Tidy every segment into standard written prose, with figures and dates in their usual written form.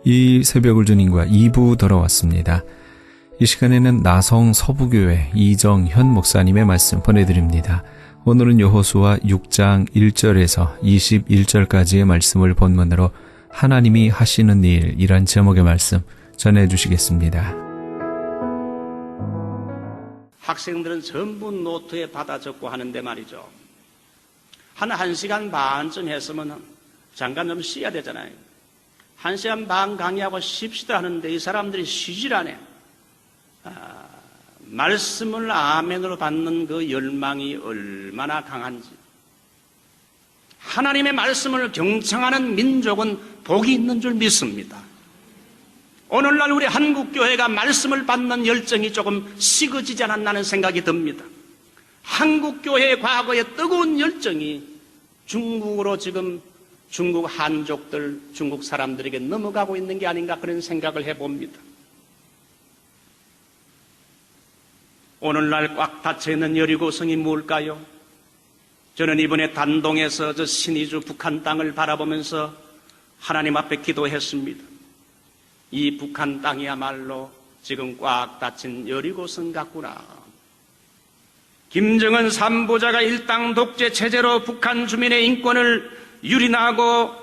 이 새벽을 주님과 2부 돌아왔습니다. 이 시간에는 나성 서부교회 이정현 목사님의 말씀 보내드립니다. 오늘은 여호수아 6장 1절에서 21절까지의 말씀을 본문으로 하나님이 하시는 일이란 제목의 말씀 전해주시겠습니다. 학생들은 전부 노트에 받아 적고 하는데 말이죠. 한 1시간 반쯤 했으면 잠깐 좀 쉬어야 되잖아요. 1시간 반 강의하고 쉽시다 하는데 이 사람들이 쉬질 않아요. 말씀을 아멘으로 받는 그 열망이 얼마나 강한지. 하나님의 말씀을 경청하는 민족은 복이 있는 줄 믿습니다. 오늘날 우리 한국교회가 말씀을 받는 열정이 조금 식어지지 않았나는 생각이 듭니다. 한국교회의 과거의 뜨거운 열정이 중국으로 지금 중국 한족들, 중국 사람들에게 넘어가고 있는 게 아닌가 그런 생각을 해봅니다. 오늘날 꽉 닫혀있는 여리고성이 뭘까요? 저는 이번에 단동에서 저 신의주 북한 땅을 바라보면서 하나님 앞에 기도했습니다. 이 북한 땅이야말로 지금 꽉 닫힌 여리고성 같구나. 김정은 삼부자가 일당 독재 체제로 북한 주민의 인권을 유린하고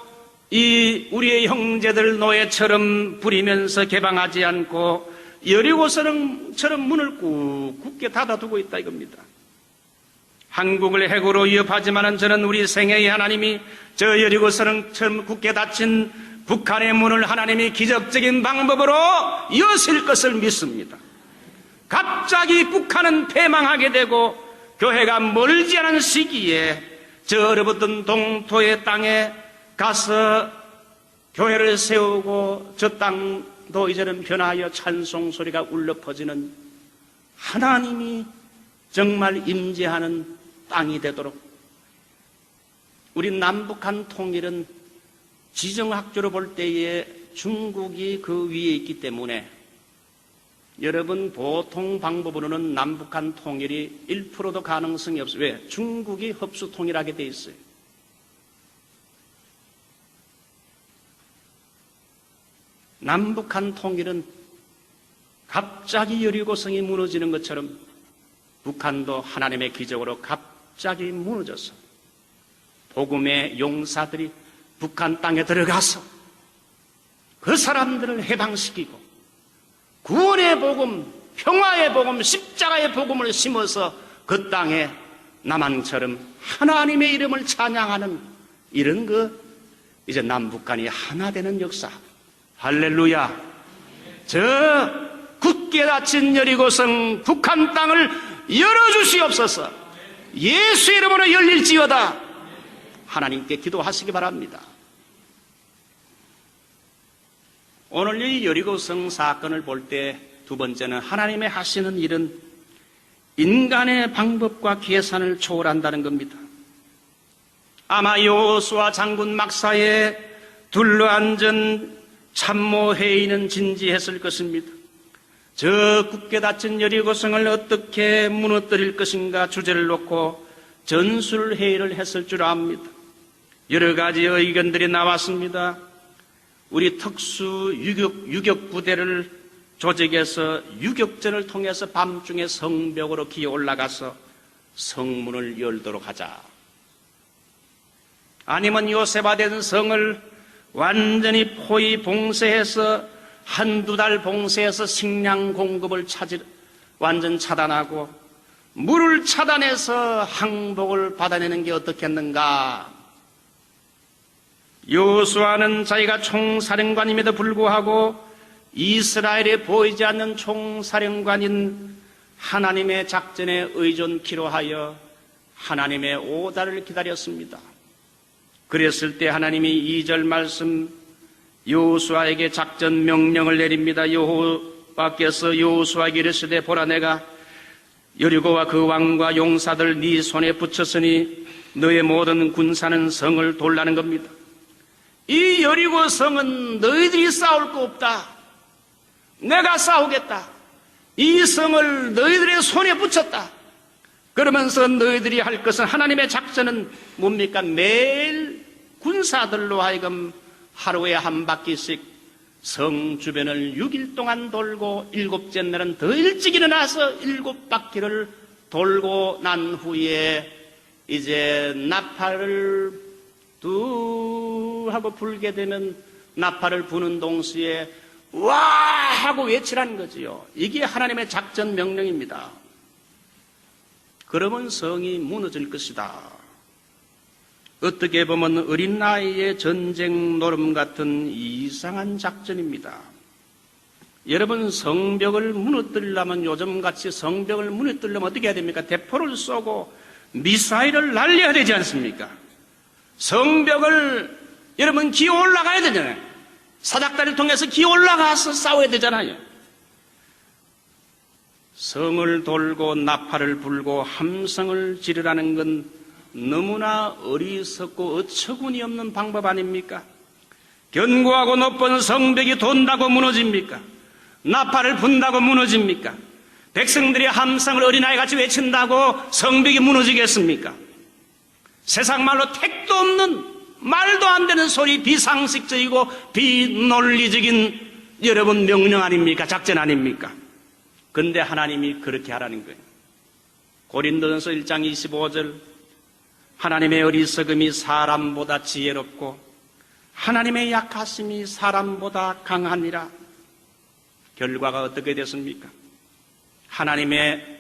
이 우리의 형제들 노예처럼 부리면서 개방하지 않고 여리고성처럼 문을 꾹 굳게 닫아두고 있다 이겁니다. 한국을 핵으로 위협하지만은 저는 우리 생애의 하나님이 저 여리고성처럼 굳게 닫힌 북한의 문을 하나님이 기적적인 방법으로 여실 것을 믿습니다. 갑자기 북한은 패망하게 되고 교회가 멀지 않은 시기에 저 얼어붙은 동토의 땅에 가서 교회를 세우고 저 땅도 이제는 변하여 찬송 소리가 울려 퍼지는 하나님이 정말 임재하는 땅이 되도록 우리 남북한 통일은 지정학적으로 볼 때에 중국이 그 위에 있기 때문에 여러분 보통 방법으로는 남북한 통일이 1%도 가능성이 없어요. 왜? 중국이 흡수 통일하게 돼 있어요. 남북한 통일은 갑자기 여리고성이 무너지는 것처럼 북한도 하나님의 기적으로 갑자기 무너져서 복음의 용사들이 북한 땅에 들어가서 그 사람들을 해방시키고 구원의 복음, 평화의 복음, 십자가의 복음을 심어서 그 땅에 남한처럼 하나님의 이름을 찬양하는 이런 이제 남북한이 하나 되는 역사. 할렐루야. 저 굳게 닫힌 여리고성 북한 땅을 열어주시옵소서. 예수 이름으로 열릴지어다. 하나님께 기도하시기 바랍니다. 오늘 이 여리고성 사건을 볼 때 두 번째는 하나님의 하시는 일은 인간의 방법과 계산을 초월한다는 겁니다. 아마 여호수아 장군 막사에 둘러앉은 참모 회의는 진지했을 것입니다. 저 굳게 닫힌 여리고성을 어떻게 무너뜨릴 것인가 주제를 놓고 전술 회의를 했을 줄 압니다. 여러 가지 의견들이 나왔습니다. 우리 특수 유격 부대를 조직해서 유격전을 통해서 밤중에 성벽으로 기어 올라가서 성문을 열도록 하자. 아니면 요새화된 성을 완전히 포위 봉쇄해서 한두 달 봉쇄해서 식량 공급을 완전 차단하고 물을 차단해서 항복을 받아내는 게 어떻겠는가. 여호수아는 자기가 총사령관임에도 불구하고 이스라엘에 보이지 않는 총사령관인 하나님의 작전에 의존키로 하여 하나님의 오다를 기다렸습니다. 그랬을 때 하나님이 2절 말씀 여호수아에게 작전 명령을 내립니다. 여호와께서 여호수아에게 이르시되 보라 내가 여리고와 그 왕과 용사들 네 손에 붙였으니 너의 모든 군사는 성을 돌라는 겁니다. 이 여리고 성은 너희들이 싸울 거 없다. 내가 싸우겠다. 이 성을 너희들의 손에 붙였다. 그러면서 너희들이 할 것은 하나님의 작전은 뭡니까? 매일 군사들로 하여금 하루에 한 바퀴씩 성 주변을 6일 동안 돌고 일곱째 날은 더 일찍 일어나서 7바퀴를 돌고 난 후에 이제 나팔을 두 하고 불게 되면 나팔을 부는 동시에 와 하고 외치라는 거지요. 이게 하나님의 작전 명령입니다. 그러면 성이 무너질 것이다. 어떻게 보면 어린 나이에 전쟁 노름 같은 이상한 작전입니다. 여러분, 성벽을 무너뜨리려면, 요즘같이 성벽을 무너뜨리려면 어떻게 해야 됩니까? 대포를 쏘고 미사일을 날려야 되지 않습니까? 성벽을 여러분 기어 올라가야 되잖아요. 사닥다리를 통해서 기어 올라가서 싸워야 되잖아요. 성을 돌고 나팔을 불고 함성을 지르라는 건 너무나 어리석고 어처구니 없는 방법 아닙니까? 견고하고 높은 성벽이 돈다고 무너집니까? 나팔을 분다고 무너집니까? 백성들이 함성을 어린아이같이 외친다고 성벽이 무너지겠습니까? 세상 말로 택도 없는 말도 안 되는 소리, 비상식적이고 비논리적인 여러분 명령 아닙니까? 작전 아닙니까? 근데 하나님이 그렇게 하라는 거예요. 고린도전서 1장 25절, 하나님의 어리석음이 사람보다 지혜롭고 하나님의 약하심이 사람보다 강하니라. 결과가 어떻게 됐습니까? 하나님의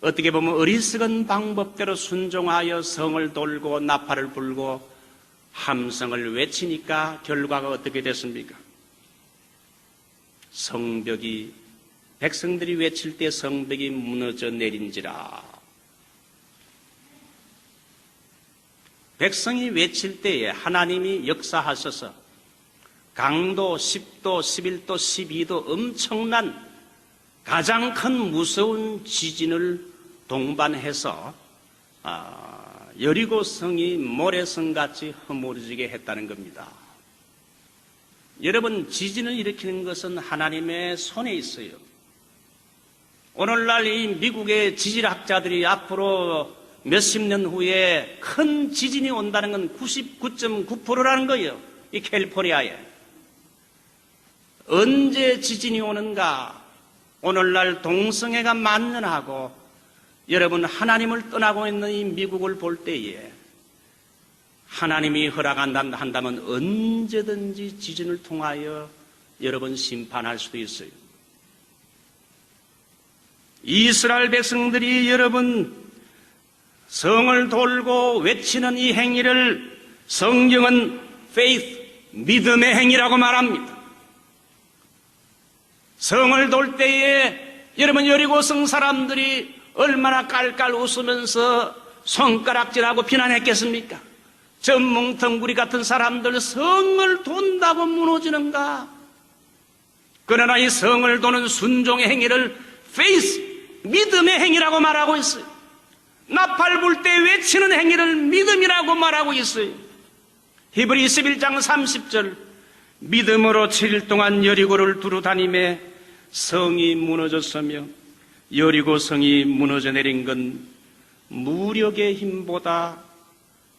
어떻게 보면 어리석은 방법대로 순종하여 성을 돌고 나팔을 불고 함성을 외치니까 결과가 어떻게 됐습니까? 성벽이, 백성들이 외칠 때 성벽이 무너져 내린지라. 백성이 외칠 때에 하나님이 역사하셔서 강도 10도, 11도, 12도 엄청난 가장 큰 무서운 지진을 동반해서 여리고성이 모래성같이 허물어지게 했다는 겁니다. 여러분, 지진을 일으키는 것은 하나님의 손에 있어요. 오늘날 이 미국의 지질학자들이 앞으로 몇십 년 후에 큰 지진이 온다는 건 99.9%라는 거예요. 이 캘리포니아에. 언제 지진이 오는가? 오늘날 동성애가 만연하고 여러분, 하나님을 떠나고 있는 이 미국을 볼 때에 하나님이 허락한다면 언제든지 지진을 통하여 여러분 심판할 수도 있어요. 이스라엘 백성들이 여러분 성을 돌고 외치는 이 행위를 성경은 faith, 믿음의 행위라고 말합니다. 성을 돌 때에 여러분 여리고성 사람들이 얼마나 깔깔 웃으면서 손가락질하고 비난했겠습니까? 전뭉텅구리 같은 사람들 성을 돈다고 무너지는가? 그러나 이 성을 도는 순종의 행위를 faith, 믿음의 행위라고 말하고 있어요. 나팔 불 때 외치는 행위를 믿음이라고 말하고 있어요. 히브리 11장 30절, 믿음으로 7일 동안 여리고를 두루 다니며 성이 무너졌으며 여리고 성이 무너져 내린 건 무력의 힘보다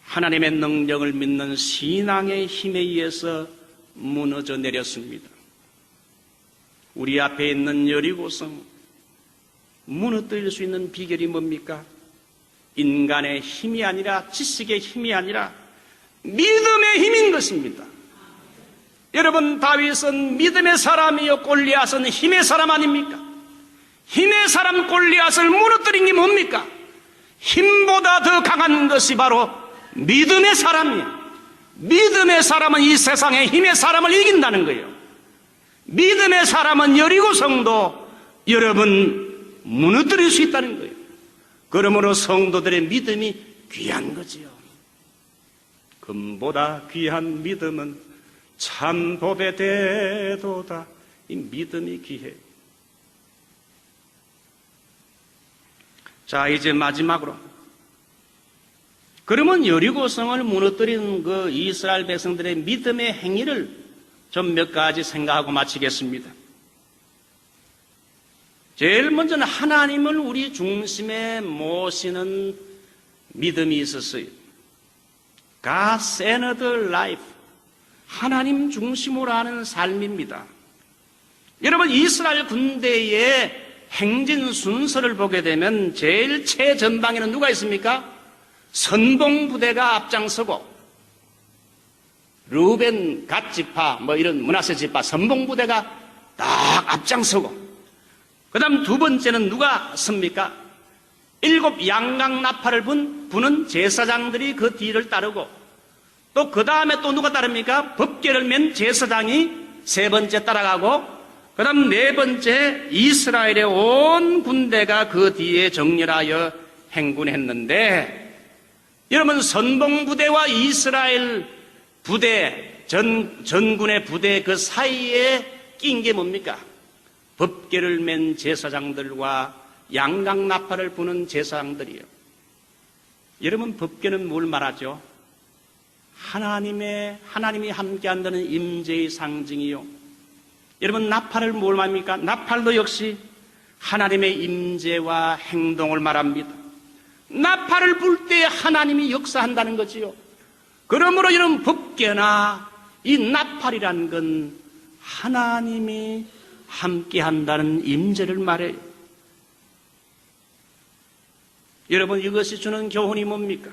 하나님의 능력을 믿는 신앙의 힘에 의해서 무너져 내렸습니다. 우리 앞에 있는 여리고성 무너뜨릴 수 있는 비결이 뭡니까? 인간의 힘이 아니라 지식의 힘이 아니라 믿음의 힘인 것입니다. 여러분, 다윗은 믿음의 사람이요 골리앗은 힘의 사람 아닙니까? 힘의 사람 골리앗을 무너뜨린 게 뭡니까? 힘보다 더 강한 것이 바로 믿음의 사람이에요. 믿음의 사람은 이 세상의 힘의 사람을 이긴다는 거예요. 믿음의 사람은 여리고성도 여러분 무너뜨릴 수 있다는 거예요. 그러므로 성도들의 믿음이 귀한 거지요. 금보다 귀한 믿음은 참 법의 대도다. 이 믿음이 귀해. 자, 이제 마지막으로, 그러면 여리고성을 무너뜨린 그 이스라엘 백성들의 믿음의 행위를 좀 몇 가지 생각하고 마치겠습니다. 제일 먼저는 하나님을 우리 중심에 모시는 믿음이 있었어요. God-centered life. 하나님 중심으로 하는 삶입니다. 여러분, 이스라엘 군대의 행진 순서를 보게 되면 제일 최전방에는 누가 있습니까? 선봉부대가 앞장서고, 루벤, 갓 지파, 이런 므낫세 지파 선봉부대가 딱 앞장서고, 그 다음 두 번째는 누가 섭니까? 7 양각 나팔을 부는 제사장들이 그 뒤를 따르고, 또 그 다음에 또 누가 따릅니까? 법궤를 맨 제사장이 세 번째 따라가고, 그 다음 네 번째 이스라엘의 온 군대가 그 뒤에 정렬하여 행군했는데, 여러분, 선봉부대와 이스라엘 부대, 전군의 부대 그 사이에 낀 게 뭡니까? 법궤를 맨 제사장들과 양각 나팔을 부는 제사장들이요. 여러분, 법궤는 뭘 말하죠? 하나님이 함께한다는 임재의 상징이요. 여러분, 나팔을 뭘 말합니까? 나팔도 역시 하나님의 임재와 행동을 말합니다. 나팔을 불 때 하나님이 역사한다는 거지요. 그러므로 여러분, 법궤나 이 나팔이란 건 하나님이 함께한다는 임재를 말해요. 여러분, 이것이 주는 교훈이 뭡니까?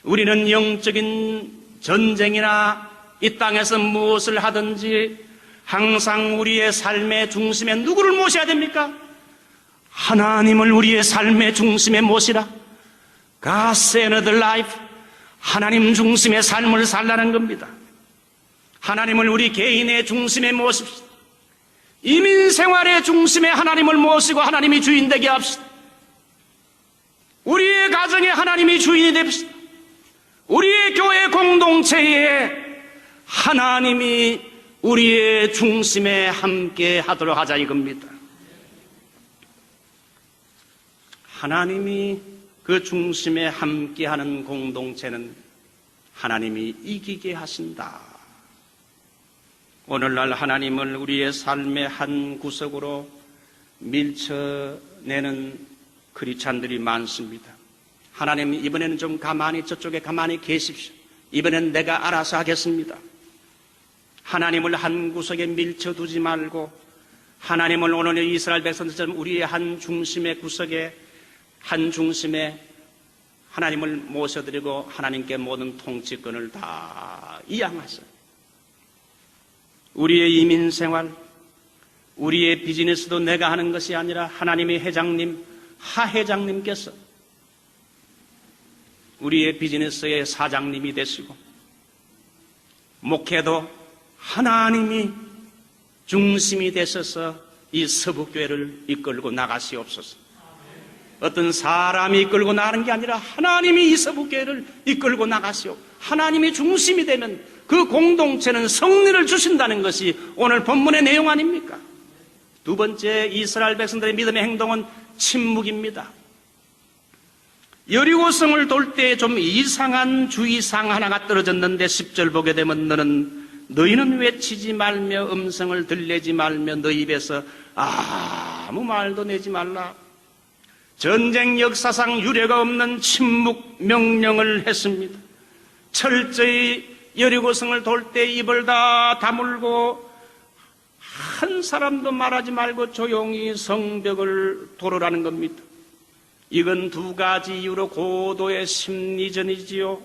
우리는 영적인 전쟁이나 이 땅에서 무엇을 하든지 항상 우리의 삶의 중심에 누구를 모셔야 됩니까? 하나님을 우리의 삶의 중심에 모시라. God send the life. 하나님 중심의 삶을 살라는 겁니다. 하나님을 우리 개인의 중심에 모십시다. 이민생활의 중심에 하나님을 모시고 하나님이 주인 되게 합시다. 우리의 가정에 하나님이 주인이 됩시다. 우리의 교회 공동체에 하나님이 우리의 중심에 함께 하도록 하자 이겁니다. 하나님이 그 중심에 함께 하는 공동체는 하나님이 이기게 하신다. 오늘날 하나님을 우리의 삶의 한 구석으로 밀쳐내는 크리스찬들이 많습니다. 하나님, 이번에는 좀 저쪽에 가만히 계십시오. 이번엔 내가 알아서 하겠습니다. 하나님을 한 구석에 밀쳐두지 말고 하나님을 오늘 이스라엘 백성들처럼 우리의 한 중심의 구석에 한 중심에 하나님을 모셔드리고 하나님께 모든 통치권을 다 이양하세요. 우리의 이민생활, 우리의 비즈니스도 내가 하는 것이 아니라 하나님의 회장님, 하회장님께서 우리의 비즈니스의 사장님이 되시고, 목회도 하나님이 중심이 되셔서 이 서북교회를 이끌고 나가시옵소서. 어떤 사람이 이끌고 나가는 게 아니라 하나님이 이 서북교회를 이끌고 나가시오. 하나님이 중심이 되면 그 공동체는 승리를 주신다는 것이 오늘 본문의 내용 아닙니까? 두 번째, 이스라엘 백성들의 믿음의 행동은 침묵입니다. 여리고성을 돌 때 좀 이상한 주의사항 하나가 떨어졌는데 10절 보게 되면 너희는 외치지 말며 음성을 들내지 말며 너희 입에서 아무 말도 내지 말라. 전쟁 역사상 유례가 없는 침묵 명령을 했습니다. 철저히 여리고성을 돌 때 입을 다 다물고 한 사람도 말하지 말고 조용히 성벽을 돌으라는 겁니다. 이건 두 가지 이유로 고도의 심리전이지요.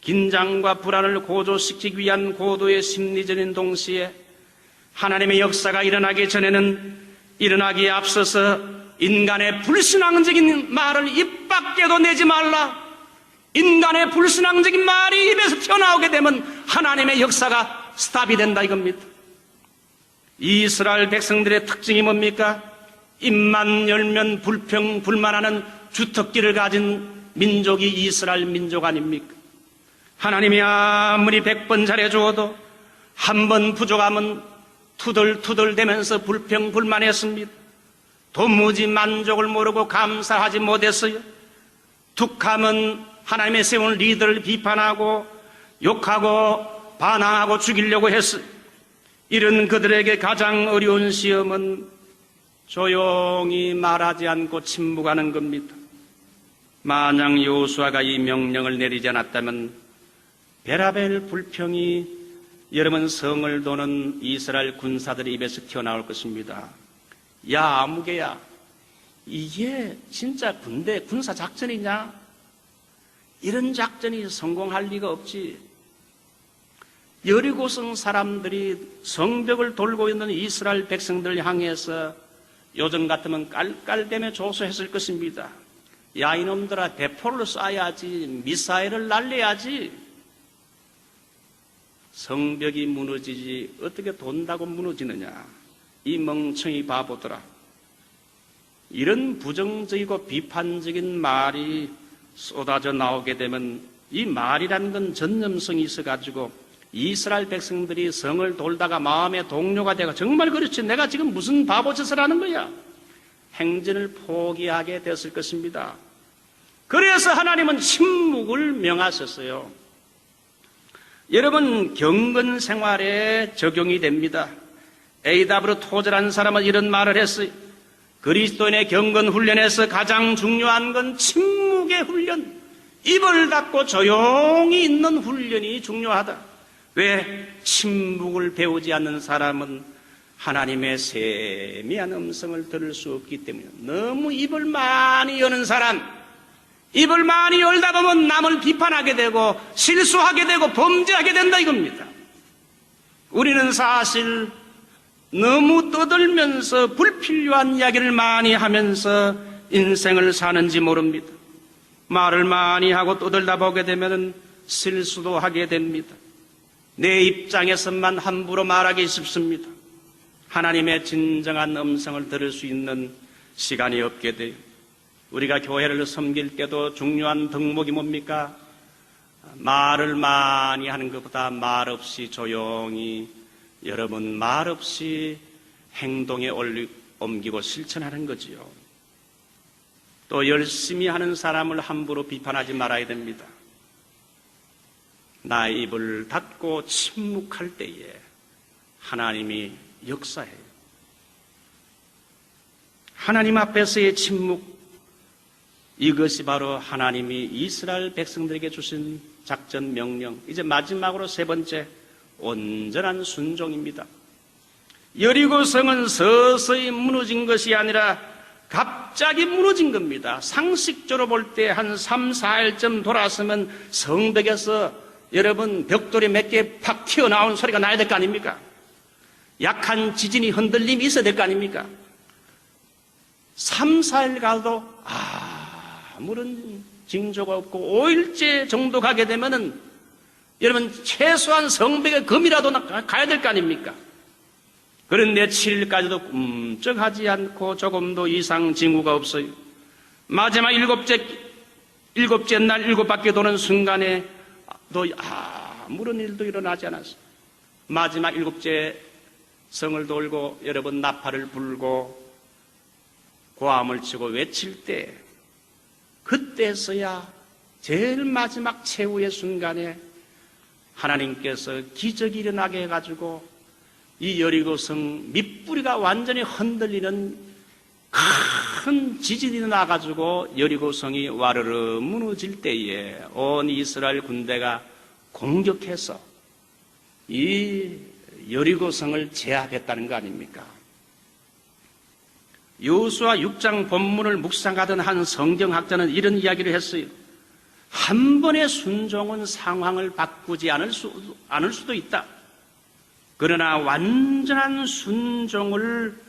긴장과 불안을 고조시키기 위한 고도의 심리전인 동시에 하나님의 역사가 일어나기 전에는 일어나기에 앞서서 인간의 불신앙적인 말을 입 밖에도 내지 말라. 인간의 불신앙적인 말이 입에서 튀어나오게 되면 하나님의 역사가 스탑이 된다 이겁니다. 이스라엘 백성들의 특징이 뭡니까? 입만 열면 불평불만하는 주특기를 가진 민족이 이스라엘 민족 아닙니까? 하나님이 아무리 100번 잘해주어도 한 번 부족하면 투덜투덜대면서 불평불만했습니다. 도무지 만족을 모르고 감사하지 못했어요. 툭하면 하나님의 세운 리더를 비판하고 욕하고 반항하고 죽이려고 했어요. 이런 그들에게 가장 어려운 시험은 조용히 말하지 않고 침묵하는 겁니다. 만약 여호수아가 이 명령을 내리지 않았다면 베라벨 불평이 여러분 성을 도는 이스라엘 군사들의 입에서 튀어나올 것입니다. 야 아무개야, 이게 진짜 군사 작전이냐? 이런 작전이 성공할 리가 없지. 여리고성 사람들이 성벽을 돌고 있는 이스라엘 백성들을 향해서 요즘 같으면 깔깔대며 조소했을 것입니다. 야 이놈들아, 대포를 쏴야지, 미사일을 날려야지. 성벽이 무너지지 어떻게 돈다고 무너지느냐, 이 멍청이 바보들아. 이런 부정적이고 비판적인 말이 쏟아져 나오게 되면 이 말이라는 건 전념성이 있어가지고 이스라엘 백성들이 성을 돌다가 마음의 동료가 되고, 정말 그렇지, 내가 지금 무슨 바보짓을 하는 거야, 행진을 포기하게 됐을 것입니다. 그래서 하나님은 침묵을 명하셨어요. 여러분, 경건 생활에 적용이 됩니다. AW로 토절한 사람은 이런 말을 했어요. 그리스도인의 경건 훈련에서 가장 중요한 건 침묵의 훈련, 입을 닫고 조용히 있는 훈련이 중요하다. 왜? 침묵을 배우지 않는 사람은 하나님의 세미한 음성을 들을 수 없기 때문에. 너무 입을 많이 여는 사람, 입을 많이 열다 보면 남을 비판하게 되고 실수하게 되고 범죄하게 된다 이겁니다. 우리는 사실 너무 떠들면서 불필요한 이야기를 많이 하면서 인생을 사는지 모릅니다. 말을 많이 하고 떠들다 보게 되면 실수도 하게 됩니다. 내 입장에서만 함부로 말하기 쉽습니다. 하나님의 진정한 음성을 들을 수 있는 시간이 없게 돼요. 우리가 교회를 섬길 때도 중요한 덕목이 뭡니까? 말을 많이 하는 것보다 말없이 조용히, 여러분 말없이 행동에 옮기고 실천하는 거지요. 또 열심히 하는 사람을 함부로 비판하지 말아야 됩니다. 나의 입을 닫고 침묵할 때에 하나님이 역사해요. 하나님 앞에서의 침묵, 이것이 바로 하나님이 이스라엘 백성들에게 주신 작전 명령. 이제 마지막으로 세 번째, 온전한 순종입니다. 여리고성은 서서히 무너진 것이 아니라 갑자기 무너진 겁니다. 상식적으로 볼 때 한 3, 4일쯤 돌아서면 성벽에서 여러분 벽돌이 몇 개 팍 튀어나온 소리가 나야 될 거 아닙니까? 약한 지진이 흔들림이 있어야 될 거 아닙니까? 3, 4일 가도 아무런 징조가 없고 5일째 정도 가게 되면은 여러분 최소한 성벽의 금이라도 가야 될 거 아닙니까? 그런데 7일까지도 꿈쩍하지 않고 조금도 이상 징후가 없어요. 마지막 일곱째 날 7바퀴 도는 순간에 또 아무런 일도 일어나지 않았어요. 마지막 7째 성을 돌고 여러분 나팔을 불고 고함을 치고 외칠 때, 그때서야 제일 마지막 최후의 순간에 하나님께서 기적이 일어나게 해가지고 이 여리고성 밑뿌리가 완전히 흔들리는 큰 지진이 일어나가지고 여리고성이 와르르 무너질 때에 온 이스라엘 군대가 공격해서 이 여리고성을 제압했다는 거 아닙니까? 여호수아 6장 본문을 묵상하던 한 성경학자는 이런 이야기를 했어요. 한 번의 순종은 상황을 바꾸지 않을 수도 있다. 그러나 완전한 순종을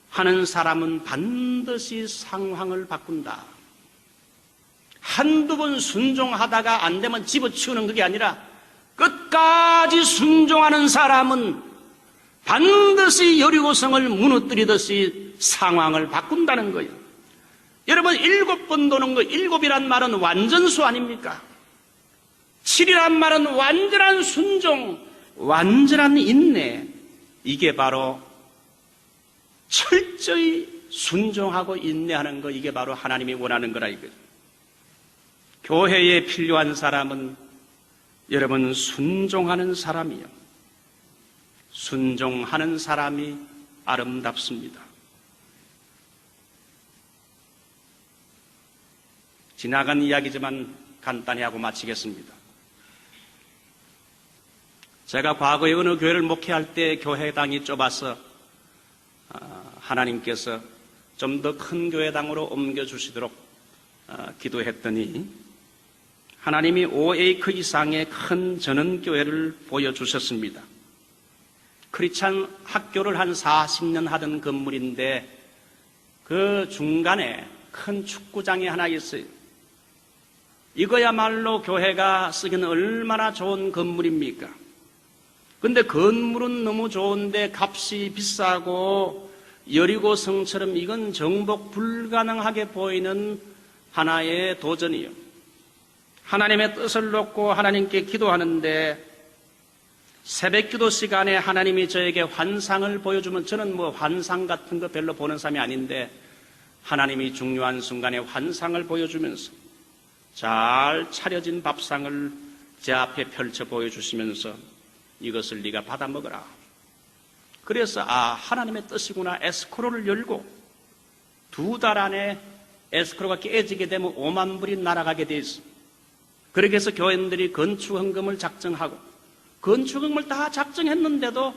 하는 사람은 반드시 상황을 바꾼다. 한두 번 순종하다가 안 되면 집어치우는 그게 아니라 끝까지 순종하는 사람은 반드시 여리고성을 무너뜨리듯이 상황을 바꾼다는 거예요. 여러분 7번 도는 거, 7이란 말은 완전수 아닙니까? 7이란 말은 완전한 순종, 완전한 인내. 이게 바로 철저히 순종하고 인내하는 거, 이게 바로 하나님이 원하는 거라 이거죠. 교회에 필요한 사람은 여러분 순종하는 사람이요. 순종하는 사람이 아름답습니다. 지나간 이야기지만 간단히 하고 마치겠습니다. 제가 과거에 어느 교회를 목회할 때 교회당이 좁아서 하나님께서 좀 더 큰 교회당으로 옮겨주시도록 기도했더니 하나님이 5에이크 이상의 큰 전원교회를 보여주셨습니다. 크리스찬 학교를 한 40년 하던 건물인데 그 중간에 큰 축구장이 하나 있어요. 이거야말로 교회가 쓰기는 얼마나 좋은 건물입니까? 근데 건물은 너무 좋은데 값이 비싸고 여리고 성처럼 이건 정복 불가능하게 보이는 하나의 도전이요. 하나님의 뜻을 놓고 하나님께 기도하는데 새벽 기도 시간에 하나님이 저에게 환상을 보여주면 저는 환상 같은 거 별로 보는 사람이 아닌데 하나님이 중요한 순간에 환상을 보여주면서 잘 차려진 밥상을 제 앞에 펼쳐 보여주시면서 이것을 네가 받아 먹어라. 그래서 하나님의 뜻이구나. 에스크롤을 열고 2달 안에 에스크로가 깨지게 되면 5만 불이 날아가게 돼 있어. 그렇게 해서 교인들이 건축헌금을 작정하고 건축헌금을 다 작정했는데도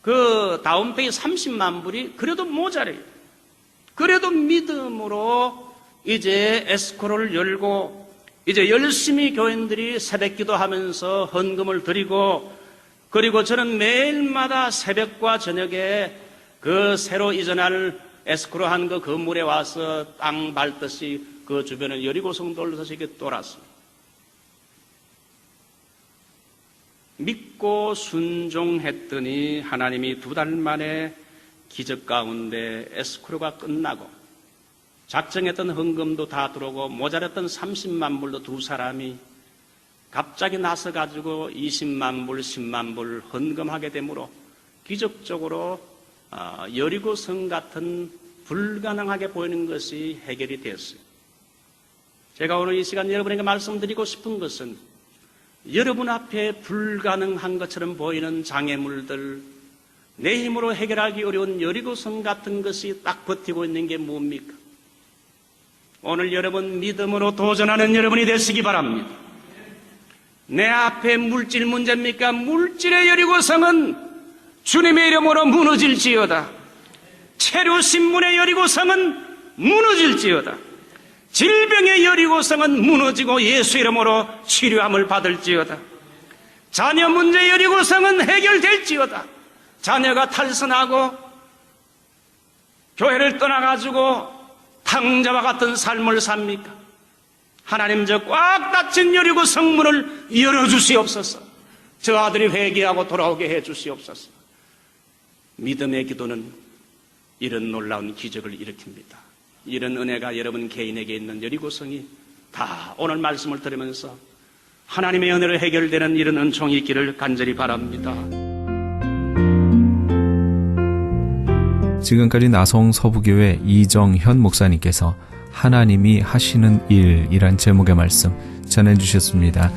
그 다운페이 30만 불이 그래도 모자라요. 그래도 믿음으로 이제 에스크로를 열고 이제 열심히 교인들이 새벽 기도하면서 헌금을 드리고 그리고 저는 매일마다 새벽과 저녁에 그 새로 이전할 에스크로 한 그 건물에 와서 땅 밟듯이 그 주변을 여리고성 돌려서 이렇게 돌았어요. 믿고 순종했더니 하나님이 2달 만에 기적 가운데 에스크로가 끝나고 작정했던 헌금도 다 들어오고 모자랐던 30만 불도 두 사람이 갑자기 나서가지고 20만 불, 10만 불 헌금하게 되므로 기적적으로 여리고성 같은 불가능하게 보이는 것이 해결이 되었어요. 제가 오늘 이 시간 여러분에게 말씀드리고 싶은 것은 여러분 앞에 불가능한 것처럼 보이는 장애물들, 내 힘으로 해결하기 어려운 여리고성 같은 것이 딱 버티고 있는 게 뭡니까? 오늘 여러분 믿음으로 도전하는 여러분이 되시기 바랍니다. 내 앞에 물질 문제입니까? 물질의 여리고성은 주님의 이름으로 무너질지어다. 체류신문의 여리고성은 무너질지어다. 질병의 여리고성은 무너지고 예수 이름으로 치료함을 받을지어다. 자녀 문제의 여리고성은 해결될지어다. 자녀가 탈선하고 교회를 떠나가지고 탕자와 같은 삶을 삽니까? 하나님 저 꽉 닫힌 여리고성 문을 열어주시옵소서. 저 아들이 회개하고 돌아오게 해주시옵소서. 믿음의 기도는 이런 놀라운 기적을 일으킵니다. 이런 은혜가 여러분 개인에게 있는 여리고성이 다 오늘 말씀을 들으면서 하나님의 은혜로 해결되는 이런 은총이 있기를 간절히 바랍니다. 지금까지 나성 서부교회 이정현 목사님께서 하나님이 하시는 일이란 제목의 말씀 전해주셨습니다.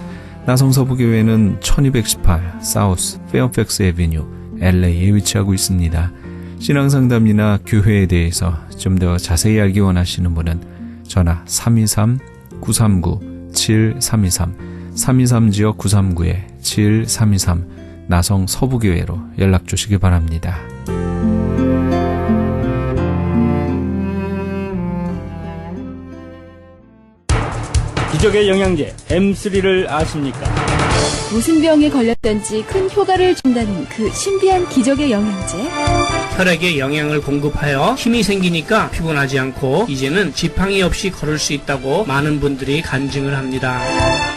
나성 서부교회는 1218 사우스 페어팩스 애비뉴 LA에 위치하고 있습니다. 신앙상담이나 교회에 대해서 좀 더 자세히 알기 원하시는 분은 전화 323-939-7323 323지역 939-7323 나성 서부교회로 연락 주시기 바랍니다. 기적의 영양제 M3를 아십니까? 무슨 병에 걸렸던지 큰 효과를 준다는 그 신비한 기적의 영양제. 혈액에 영양을 공급하여 힘이 생기니까 피곤하지 않고 이제는 지팡이 없이 걸을 수 있다고 많은 분들이 간증을 합니다.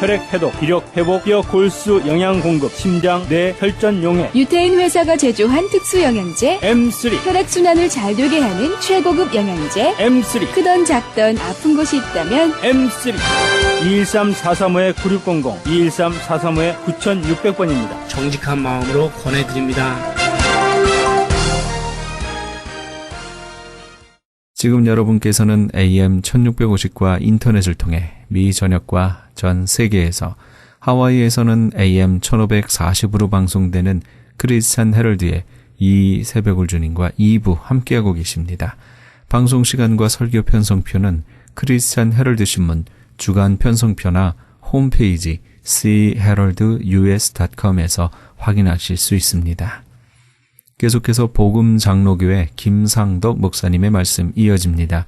혈액 해독, 기력 회복, 뼈 골수 영양 공급, 심장, 뇌, 혈전 용해. 유태인 회사가 제조한 특수 영양제. M3. 혈액 순환을 잘 되게 하는 최고급 영양제. M3. 크던 작던 아픈 곳이 있다면 M3. 213-435-9600, 213-435-9600번입니다. 정직한 마음으로 권해드립니다. 지금 여러분께서는 AM 1650과 인터넷을 통해 미 전역과 전 세계에서 하와이에서는 AM 1540으로 방송되는 크리스찬 헤럴드의 이 새벽을 주님과 2부 함께하고 계십니다. 방송 시간과 설교 편성표는 크리스찬 헤럴드 신문 주간 편성표나 홈페이지 theheraldus.com에서 확인하실 수 있습니다. 계속해서 복음장로교회 김상덕 목사님의 말씀 이어집니다.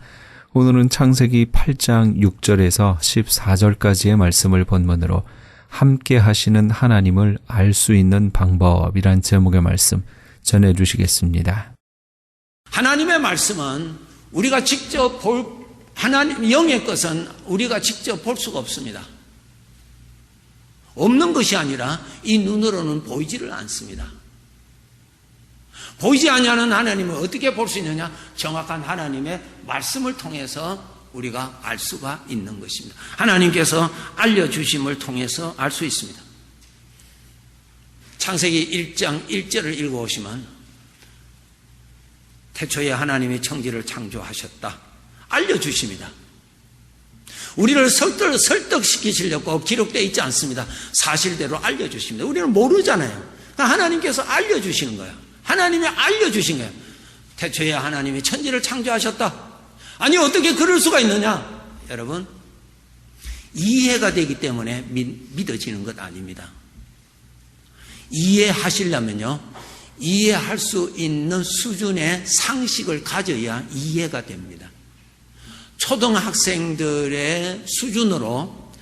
오늘은 창세기 8장 6절에서 14절까지의 말씀을 본문으로 함께 하시는 하나님을 알 수 있는 방법이란 제목의 말씀 전해주시겠습니다. 하나님의 말씀은 우리가 직접 하나님 영의 것은 우리가 직접 볼 수가 없습니다. 없는 것이 아니라 이 눈으로는 보이지를 않습니다. 보이지 아니하는 하나님을 어떻게 볼 수 있느냐? 정확한 하나님의 말씀을 통해서 우리가 알 수가 있는 것입니다. 하나님께서 알려주심을 통해서 알 수 있습니다. 창세기 1장 1절을 읽어보시면 태초에 하나님이 천지를 창조하셨다. 알려주십니다. 우리를 설득시키시려고 기록되어 있지 않습니다. 사실대로 알려주십니다. 우리는 모르잖아요. 그러니까 하나님께서 알려주시는 거예요. 하나님이 알려주신 거예요. 태초에 하나님이 천지를 창조하셨다. 아니 어떻게 그럴 수가 있느냐? 여러분, 이해가 되기 때문에 믿어지는 것 아닙니다. 이해하시려면요, 이해할 수 있는 수준의 상식을 가져야 이해가 됩니다. 초등학생들의 수준으로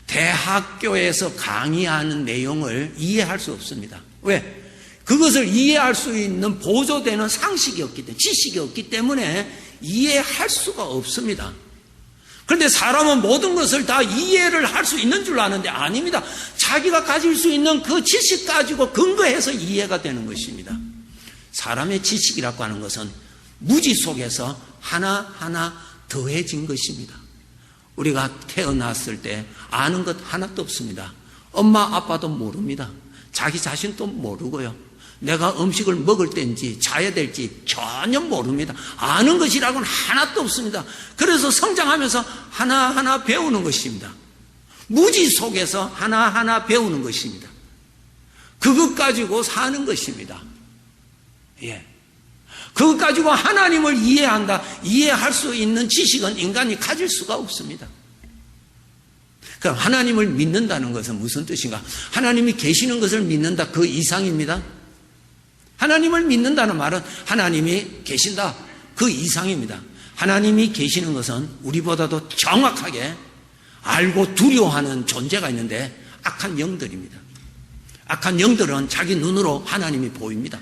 대학교에서 강의하는 내용을 이해할 수 없습니다. 왜? 그것을 이해할 수 있는 보조되는 상식이 없기 때문에, 지식이 없기 때문에 이해할 수가 없습니다. 그런데 사람은 모든 것을 다 이해를 할 수 있는 줄 아는데 아닙니다. 자기가 가질 수 있는 그 지식 가지고 근거해서 이해가 되는 것입니다. 사람의 지식이라고 하는 것은 무지 속에서 하나하나 더해진 것입니다. 우리가 태어났을 때 아는 것 하나도 없습니다. 엄마 아빠도 모릅니다. 자기 자신도 모르고요. 내가 음식을 먹을 때인지 자야 될지 전혀 모릅니다. 아는 것이라고는 하나도 없습니다. 그래서 성장하면서 하나하나 배우는 것입니다. 무지 속에서 하나하나 배우는 것입니다. 그것 가지고 사는 것입니다. 예. 그것 가지고 하나님을 이해한다, 이해할 수 있는 지식은 인간이 가질 수가 없습니다. 그럼 하나님을 믿는다는 것은 무슨 뜻인가? 하나님이 계시는 것을 믿는다, 그 이상입니다. 하나님을 믿는다는 말은 하나님이 계신다, 그 이상입니다. 하나님이 계시는 것은 우리보다도 정확하게 알고 두려워하는 존재가 있는데 악한 영들입니다. 악한 영들은 자기 눈으로 하나님이 보입니다.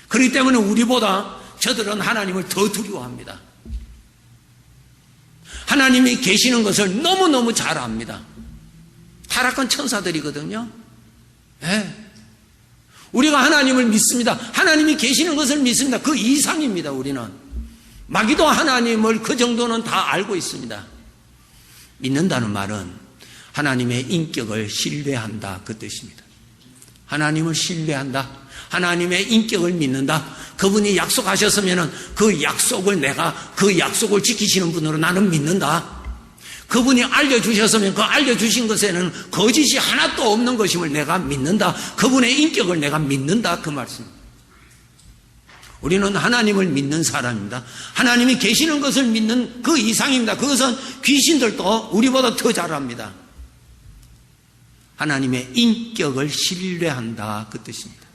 그렇기 때문에 우리보다 저들은 하나님을 더 두려워합니다. 하나님이 계시는 것을 너무너무 잘 압니다. 타락한 천사들이거든요. 네. 우리가 하나님을 믿습니다. 하나님이 계시는 것을 믿습니다. 그 이상입니다. 우리는 마귀도 하나님을 그 정도는 다 알고 있습니다. 믿는다는 말은 하나님의 인격을 신뢰한다, 그 뜻입니다. 하나님을 신뢰한다, 하나님의 인격을 믿는다. 그분이 약속하셨으면 그 약속을 지키시는 분으로 나는 믿는다. 그분이 알려주셨으면 그 알려주신 것에는 거짓이 하나도 없는 것임을 내가 믿는다. 그분의 인격을 내가 믿는다, 그 말씀. 우리는 하나님을 믿는 사람입니다. 하나님이 계시는 것을 믿는 그 이상입니다. 그것은 귀신들도 우리보다 더 잘합니다. 하나님의 인격을 신뢰한다, 그 뜻입니다.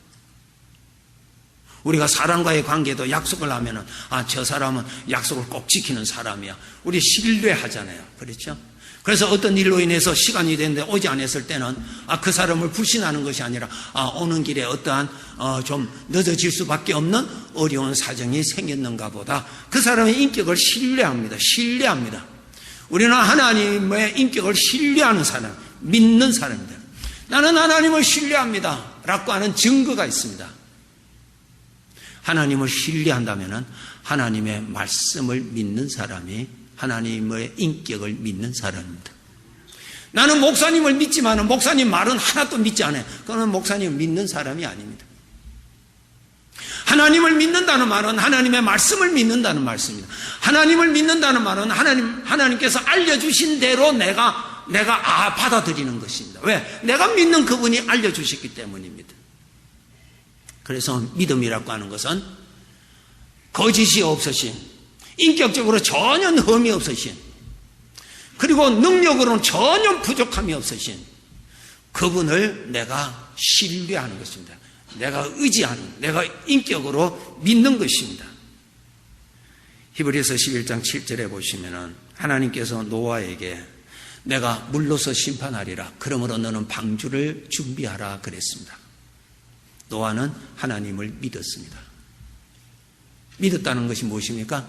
우리가 사람과의 관계도 약속을 하면은, 저 사람은 약속을 꼭 지키는 사람이야. 우리 신뢰하잖아요. 그렇죠? 그래서 어떤 일로 인해서 시간이 됐는데 오지 않았을 때는, 그 사람을 불신하는 것이 아니라, 오는 길에 어떠한, 좀 늦어질 수밖에 없는 어려운 사정이 생겼는가 보다. 그 사람의 인격을 신뢰합니다. 신뢰합니다. 우리는 하나님의 인격을 신뢰하는 사람, 믿는 사람입니다. 나는 하나님을 신뢰합니다. 라고 하는 증거가 있습니다. 하나님을 신뢰한다면 하나님의 말씀을 믿는 사람이 하나님의 인격을 믿는 사람입니다. 나는 목사님을 믿지만 목사님 말은 하나도 믿지 않아요. 그거는 목사님을 믿는 사람이 아닙니다. 하나님을 믿는다는 말은 하나님의 말씀을 믿는다는 말씀입니다. 하나님을 믿는다는 말은 하나님께서 알려주신 대로 내가 받아들이는 것입니다. 왜? 내가 믿는 그분이 알려주셨기 때문입니다. 그래서 믿음이라고 하는 것은 거짓이 없으신, 인격적으로 전혀 흠이 없으신, 그리고 능력으로는 전혀 부족함이 없으신, 그분을 내가 신뢰하는 것입니다. 내가 의지하는, 내가 인격으로 믿는 것입니다. 히브리서 11장 7절에 보시면은 하나님께서 노아에게 내가 물로서 심판하리라. 그러므로 너는 방주를 준비하라 그랬습니다. 노아는 하나님을 믿었습니다. 믿었다는 것이 무엇입니까?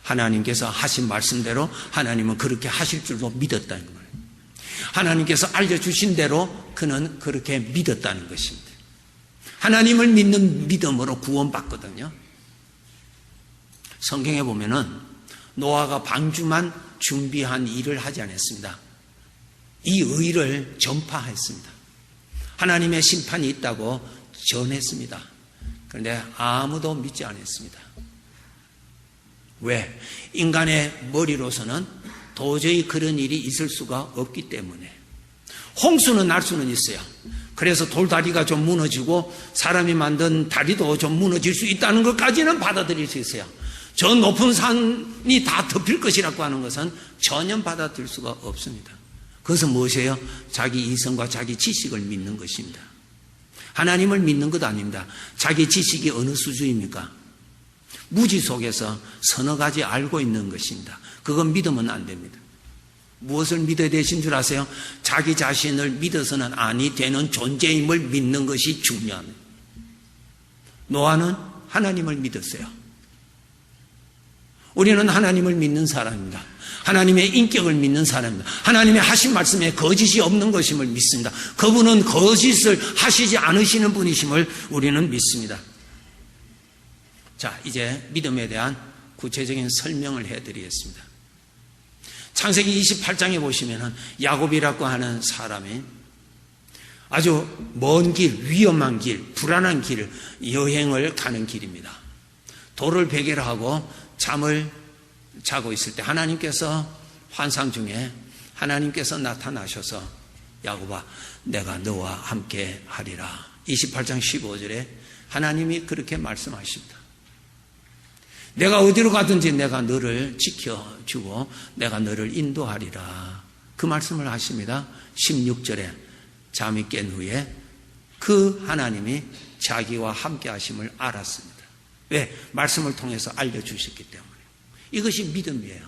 하나님께서 하신 말씀대로 하나님은 그렇게 하실 줄로 믿었다는 거예요. 하나님께서 알려주신 대로 그는 그렇게 믿었다는 것입니다. 하나님을 믿는 믿음으로 구원받거든요. 성경에 보면은 노아가 방주만 준비한 일을 하지 않았습니다. 이 의를 전파했습니다. 하나님의 심판이 있다고 전했습니다. 그런데 아무도 믿지 않았습니다. 왜? 인간의 머리로서는 도저히 그런 일이 있을 수가 없기 때문에. 홍수는 날 수는 있어요. 그래서 돌다리가 좀 무너지고 사람이 만든 다리도 좀 무너질 수 있다는 것까지는 받아들일 수 있어요. 저 높은 산이 다 덮일 것이라고 하는 것은 전혀 받아들일 수가 없습니다. 그것은 무엇이에요? 자기 이성과 자기 지식을 믿는 것입니다. 하나님을 믿는 것 아닙니다. 자기 지식이 어느 수준입니까? 무지 속에서 서너 가지 알고 있는 것입니다. 그건 믿으면 안 됩니다. 무엇을 믿어야 되신 줄 아세요? 자기 자신을 믿어서는 아니 되는 존재임을 믿는 것이 중요합니다. 노아는 하나님을 믿었어요. 우리는 하나님을 믿는 사람입니다. 하나님의 인격을 믿는 사람입니다. 하나님의 하신 말씀에 거짓이 없는 것임을 믿습니다. 그분은 거짓을 하시지 않으시는 분이심을 우리는 믿습니다. 자, 이제 믿음에 대한 구체적인 설명을 해드리겠습니다. 창세기 28장에 보시면은 야곱이라고 하는 사람이 아주 먼 길, 위험한 길, 불안한 길, 여행을 가는 길입니다. 돌을 베개로 하고 잠을 자고 있을 때 하나님께서 환상 중에 하나님께서 나타나셔서 야곱아, 내가 너와 함께 하리라. 28장 15절에 하나님이 그렇게 말씀하십니다. 내가 어디로 가든지 내가 너를 지켜주고 내가 너를 인도하리라. 그 말씀을 하십니다. 16절에 잠이 깬 후에 그 하나님이 자기와 함께 하심을 알았습니다. 왜? 말씀을 통해서 알려주셨기 때문에. 이것이 믿음이에요.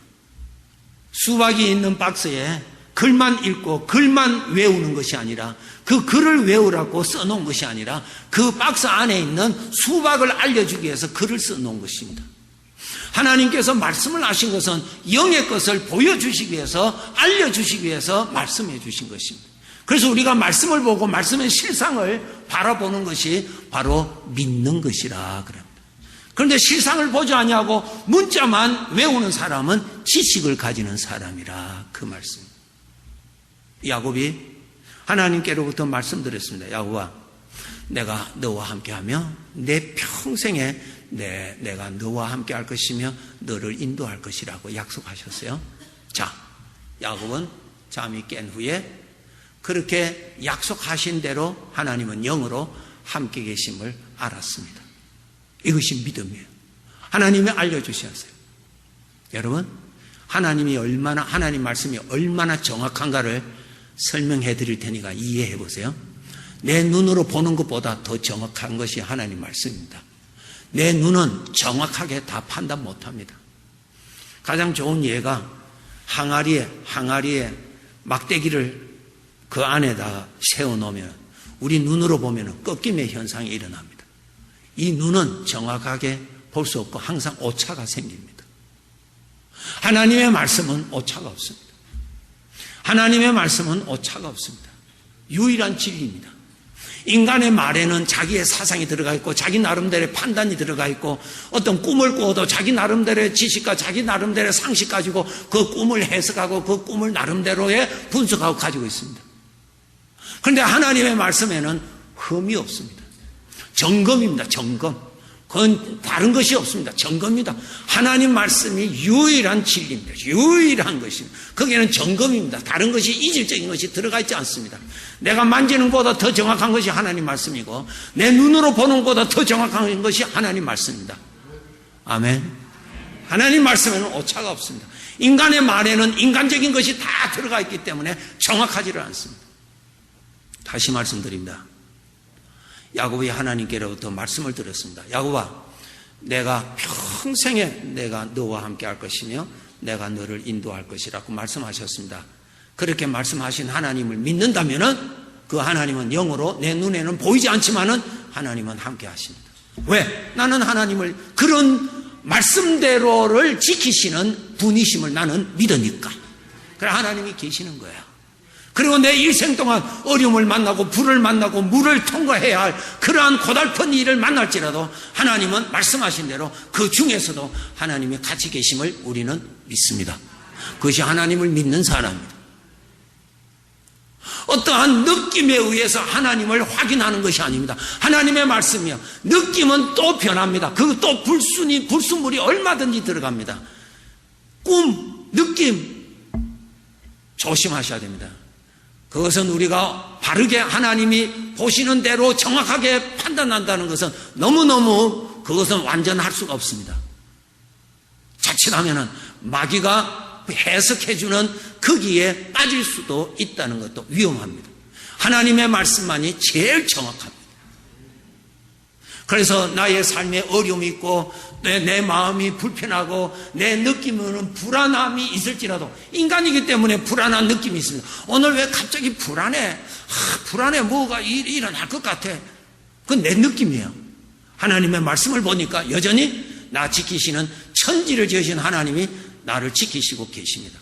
수박이 있는 박스에 글만 읽고 글만 외우는 것이 아니라 그 글을 외우라고 써놓은 것이 아니라 그 박스 안에 있는 수박을 알려주기 위해서 글을 써놓은 것입니다. 하나님께서 말씀을 하신 것은 영의 것을 보여주시기 위해서 알려주시기 위해서 말씀해 주신 것입니다. 그래서 우리가 말씀을 보고 말씀의 실상을 바라보는 것이 바로 믿는 것이라 그럽니다. 그런데 실상을 보지 아니하고 문자만 외우는 사람은 지식을 가지는 사람이라 그 말씀. 야곱이 하나님께로부터 말씀드렸습니다. 야곱아, 내가 너와 함께하며 내 평생에 내가 너와 함께 할 것이며 너를 인도할 것이라고 약속하셨어요. 자, 야곱은 잠이 깬 후에 그렇게 약속하신 대로 하나님은 영으로 함께 계심을 알았습니다. 이것이 믿음이에요. 하나님이 알려주셨어요. 여러분, 하나님 말씀이 얼마나 정확한가를 설명해 드릴 테니까 이해해 보세요. 내 눈으로 보는 것보다 더 정확한 것이 하나님 말씀입니다. 내 눈은 정확하게 다 판단 못합니다. 가장 좋은 예가 항아리에 막대기를 그 안에다가 세워놓으면 우리 눈으로 보면 꺾임의 현상이 일어납니다. 이 눈은 정확하게 볼 수 없고 항상 오차가 생깁니다. 하나님의 말씀은 오차가 없습니다. 하나님의 말씀은 오차가 없습니다. 유일한 진리입니다. 인간의 말에는 자기의 사상이 들어가 있고 자기 나름대로의 판단이 들어가 있고 어떤 꿈을 꾸어도 자기 나름대로의 지식과 자기 나름대로의 상식 가지고 그 꿈을 해석하고 그 꿈을 나름대로의 분석하고 가지고 있습니다. 그런데 하나님의 말씀에는 흠이 없습니다. 점검입니다. 점검. 그건 다른 것이 없습니다. 점검입니다. 하나님 말씀이 유일한 진리입니다. 유일한 것입니다. 거기에는 점검입니다. 다른 것이 이질적인 것이 들어가 있지 않습니다. 내가 만지는 것보다 더 정확한 것이 하나님 말씀이고 내 눈으로 보는 것보다 더 정확한 것이 하나님 말씀입니다. 아멘. 하나님 말씀에는 오차가 없습니다. 인간의 말에는 인간적인 것이 다 들어가 있기 때문에 정확하지를 않습니다. 다시 말씀드립니다. 야곱이 하나님께로부터 말씀을 들었습니다. 야곱아, 내가 평생에 내가 너와 함께 할 것이며 내가 너를 인도할 것이라고 말씀하셨습니다. 그렇게 말씀하신 하나님을 믿는다면은 그 하나님은 영으로 내 눈에는 보이지 않지만은 하나님은 함께 하십니다. 왜? 나는 하나님을 그런 말씀대로를 지키시는 분이심을 나는 믿으니까. 그래 하나님이 계시는 거야. 그리고 내 일생 동안 어려움을 만나고 불을 만나고 물을 통과해야 할 그러한 고달픈 일을 만날지라도 하나님은 말씀하신 대로 그 중에서도 하나님이 같이 계심을 우리는 믿습니다. 그것이 하나님을 믿는 사람입니다. 어떠한 느낌에 의해서 하나님을 확인하는 것이 아닙니다. 하나님의 말씀이요. 느낌은 또 변합니다. 그 또 불순물이 얼마든지 들어갑니다. 꿈, 느낌 조심하셔야 됩니다. 그것은 우리가 바르게 하나님이 보시는 대로 정확하게 판단한다는 것은 너무너무 그것은 완전할 수가 없습니다. 자칫하면 마귀가 해석해주는 거기에 빠질 수도 있다는 것도 위험합니다. 하나님의 말씀만이 제일 정확합니다. 그래서 나의 삶에 어려움이 있고 내 마음이 불편하고 내 느낌으로는 불안함이 있을지라도 인간이기 때문에 불안한 느낌이 있습니다. 오늘 왜 갑자기 불안해? 불안해, 뭐가 일어날 것 같아. 그건 내 느낌이에요. 하나님의 말씀을 보니까 여전히 나 지키시는 천지를 지으신 하나님이 나를 지키시고 계십니다.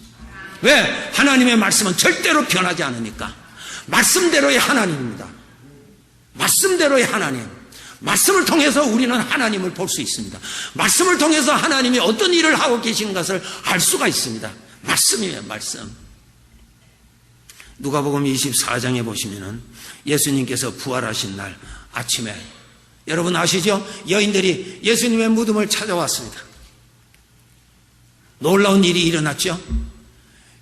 왜? 하나님의 말씀은 절대로 변하지 않으니까. 말씀대로의 하나님입니다. 말씀대로의 하나님. 말씀을 통해서 우리는 하나님을 볼 수 있습니다. 말씀을 통해서 하나님이 어떤 일을 하고 계시는 것을 알 수가 있습니다. 말씀이에요, 말씀. 누가복음 24장에 보시면은 예수님께서 부활하신 날 아침에 여러분 아시죠? 여인들이 예수님의 무덤을 찾아왔습니다. 놀라운 일이 일어났죠?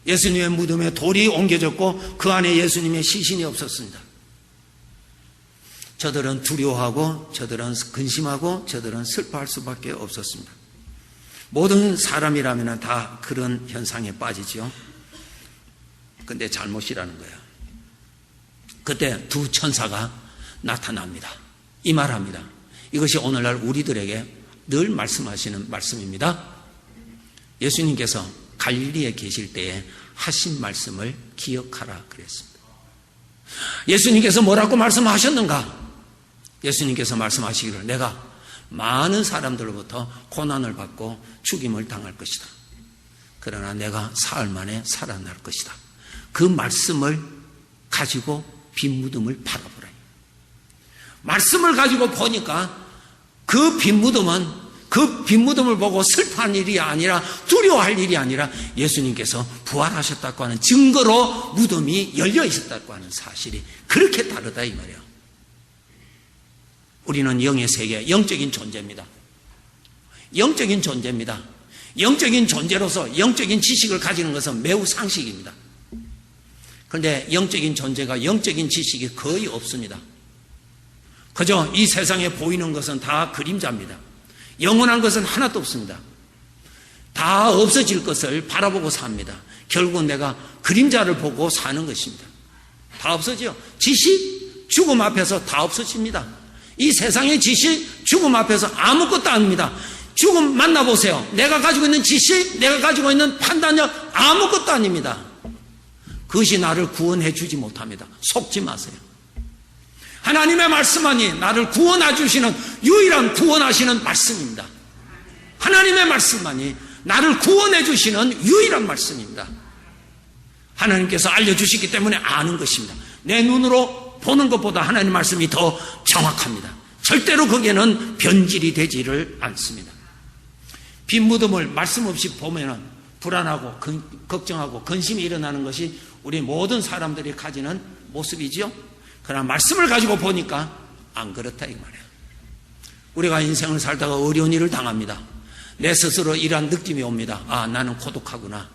예수님의 무덤에 돌이 옮겨졌고 그 안에 예수님의 시신이 없었습니다. 저들은 두려워하고 저들은 근심하고 저들은 슬퍼할 수밖에 없었습니다. 모든 사람이라면 다 그런 현상에 빠지죠. 근데 잘못이라는 거예요. 그때 두 천사가 나타납니다. 이 말합니다. 이것이 오늘날 우리들에게 늘 말씀하시는 말씀입니다. 예수님께서 갈릴리에 계실 때에 하신 말씀을 기억하라 그랬습니다. 예수님께서 뭐라고 말씀하셨는가? 예수님께서 말씀하시기를 내가 많은 사람들로부터 고난을 받고 죽임을 당할 것이다. 그러나 내가 사흘 만에 살아날 것이다. 그 말씀을 가지고 빈 무덤을 바라보라. 말씀을 가지고 보니까 그 빈 무덤을 보고 슬퍼할 일이 아니라 두려워할 일이 아니라 예수님께서 부활하셨다고 하는 증거로 무덤이 열려 있었다고 하는 사실이 그렇게 다르다 이 말이에요. 우리는 영의 세계, 영적인 존재입니다. 영적인 존재입니다. 영적인 존재로서 영적인 지식을 가지는 것은 매우 상식입니다. 그런데 영적인 존재가 영적인 지식이 거의 없습니다. 그저 이 세상에 보이는 것은 다 그림자입니다. 영원한 것은 하나도 없습니다. 다 없어질 것을 바라보고 삽니다. 결국은 내가 그림자를 보고 사는 것입니다. 다 없어지요. 지식, 죽음 앞에서 다 없어집니다. 이 세상의 지식, 죽음 앞에서 아무것도 아닙니다. 죽음 만나보세요. 내가 가지고 있는 지식, 내가 가지고 있는 판단력 아무것도 아닙니다. 그것이 나를 구원해 주지 못합니다. 속지 마세요. 하나님의 말씀만이 나를 구원해 주시는 유일한 구원하시는 말씀입니다. 하나님의 말씀만이 나를 구원해 주시는 유일한 말씀입니다. 하나님께서 알려주시기 때문에 아는 것입니다. 내 눈으로 보는 것보다 하나님 말씀이 더 정확합니다. 절대로 거기에는 변질이 되지를 않습니다. 빈 무덤을 말씀 없이 보면 불안하고 걱정하고 근심이 일어나는 것이 우리 모든 사람들이 가지는 모습이지요. 그러나 말씀을 가지고 보니까 안 그렇다 이 말이에요. 우리가 인생을 살다가 어려운 일을 당합니다. 내 스스로 이러한 느낌이 옵니다. 아, 나는 고독하구나.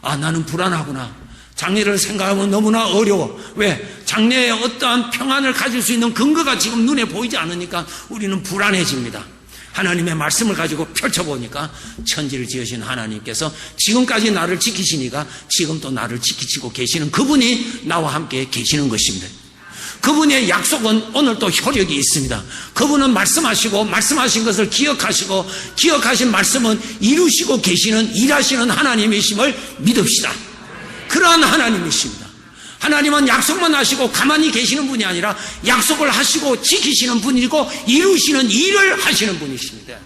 아, 나는 불안하구나. 장래를 생각하면 너무나 어려워. 왜? 장래에 어떠한 평안을 가질 수 있는 근거가 지금 눈에 보이지 않으니까 우리는 불안해집니다. 하나님의 말씀을 가지고 펼쳐보니까 천지를 지으신 하나님께서 지금까지 나를 지키시니까 지금 또 나를 지키시고 계시는 그분이 나와 함께 계시는 것입니다. 그분의 약속은 오늘도 효력이 있습니다. 그분은 말씀하시고 말씀하신 것을 기억하시고 기억하신 말씀은 이루시고 계시는 일하시는 하나님이심을 믿읍시다. 그러한 하나님이십니다. 하나님은 약속만 하시고 가만히 계시는 분이 아니라 약속을 하시고 지키시는 분이고 이루시는 일을 하시는 분이십니다.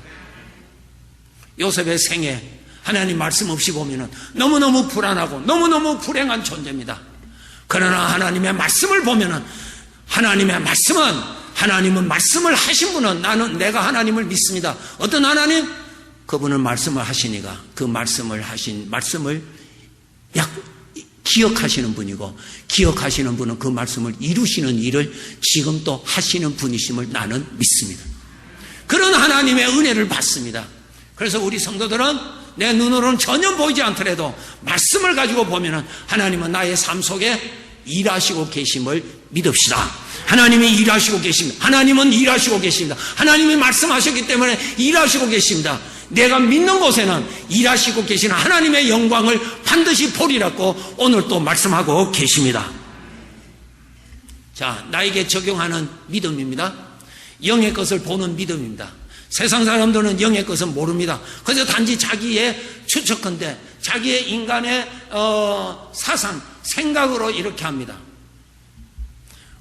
요셉의 생애 하나님 말씀 없이 보면은 너무너무 불안하고 너무너무 불행한 존재입니다. 그러나 하나님의 말씀을 보면은 하나님은 말씀을 하신 분은 내가 하나님을 믿습니다. 어떤 하나님? 그분은 말씀을 하시니까 그 말씀을 기억하시는 분이고 기억하시는 분은 그 말씀을 이루시는 일을 지금 또 하시는 분이심을 나는 믿습니다. 그런 하나님의 은혜를 받습니다. 그래서 우리 성도들은 내 눈으로는 전혀 보이지 않더라도 말씀을 가지고 보면은 하나님은 나의 삶 속에 일하시고 계심을 믿읍시다. 하나님이 일하시고 계십니다. 하나님은 일하시고 계십니다. 하나님이 말씀하셨기 때문에 일하시고 계십니다. 내가 믿는 곳에는 일하시고 계시는 하나님의 영광을 반드시 보리라고 오늘 또 말씀하고 계십니다. 자, 나에게 적용하는 믿음입니다. 영의 것을 보는 믿음입니다. 세상 사람들은 영의 것은 모릅니다. 그래서 단지 자기의 추측컨대 자기의 인간의 사상, 생각으로 이렇게 합니다.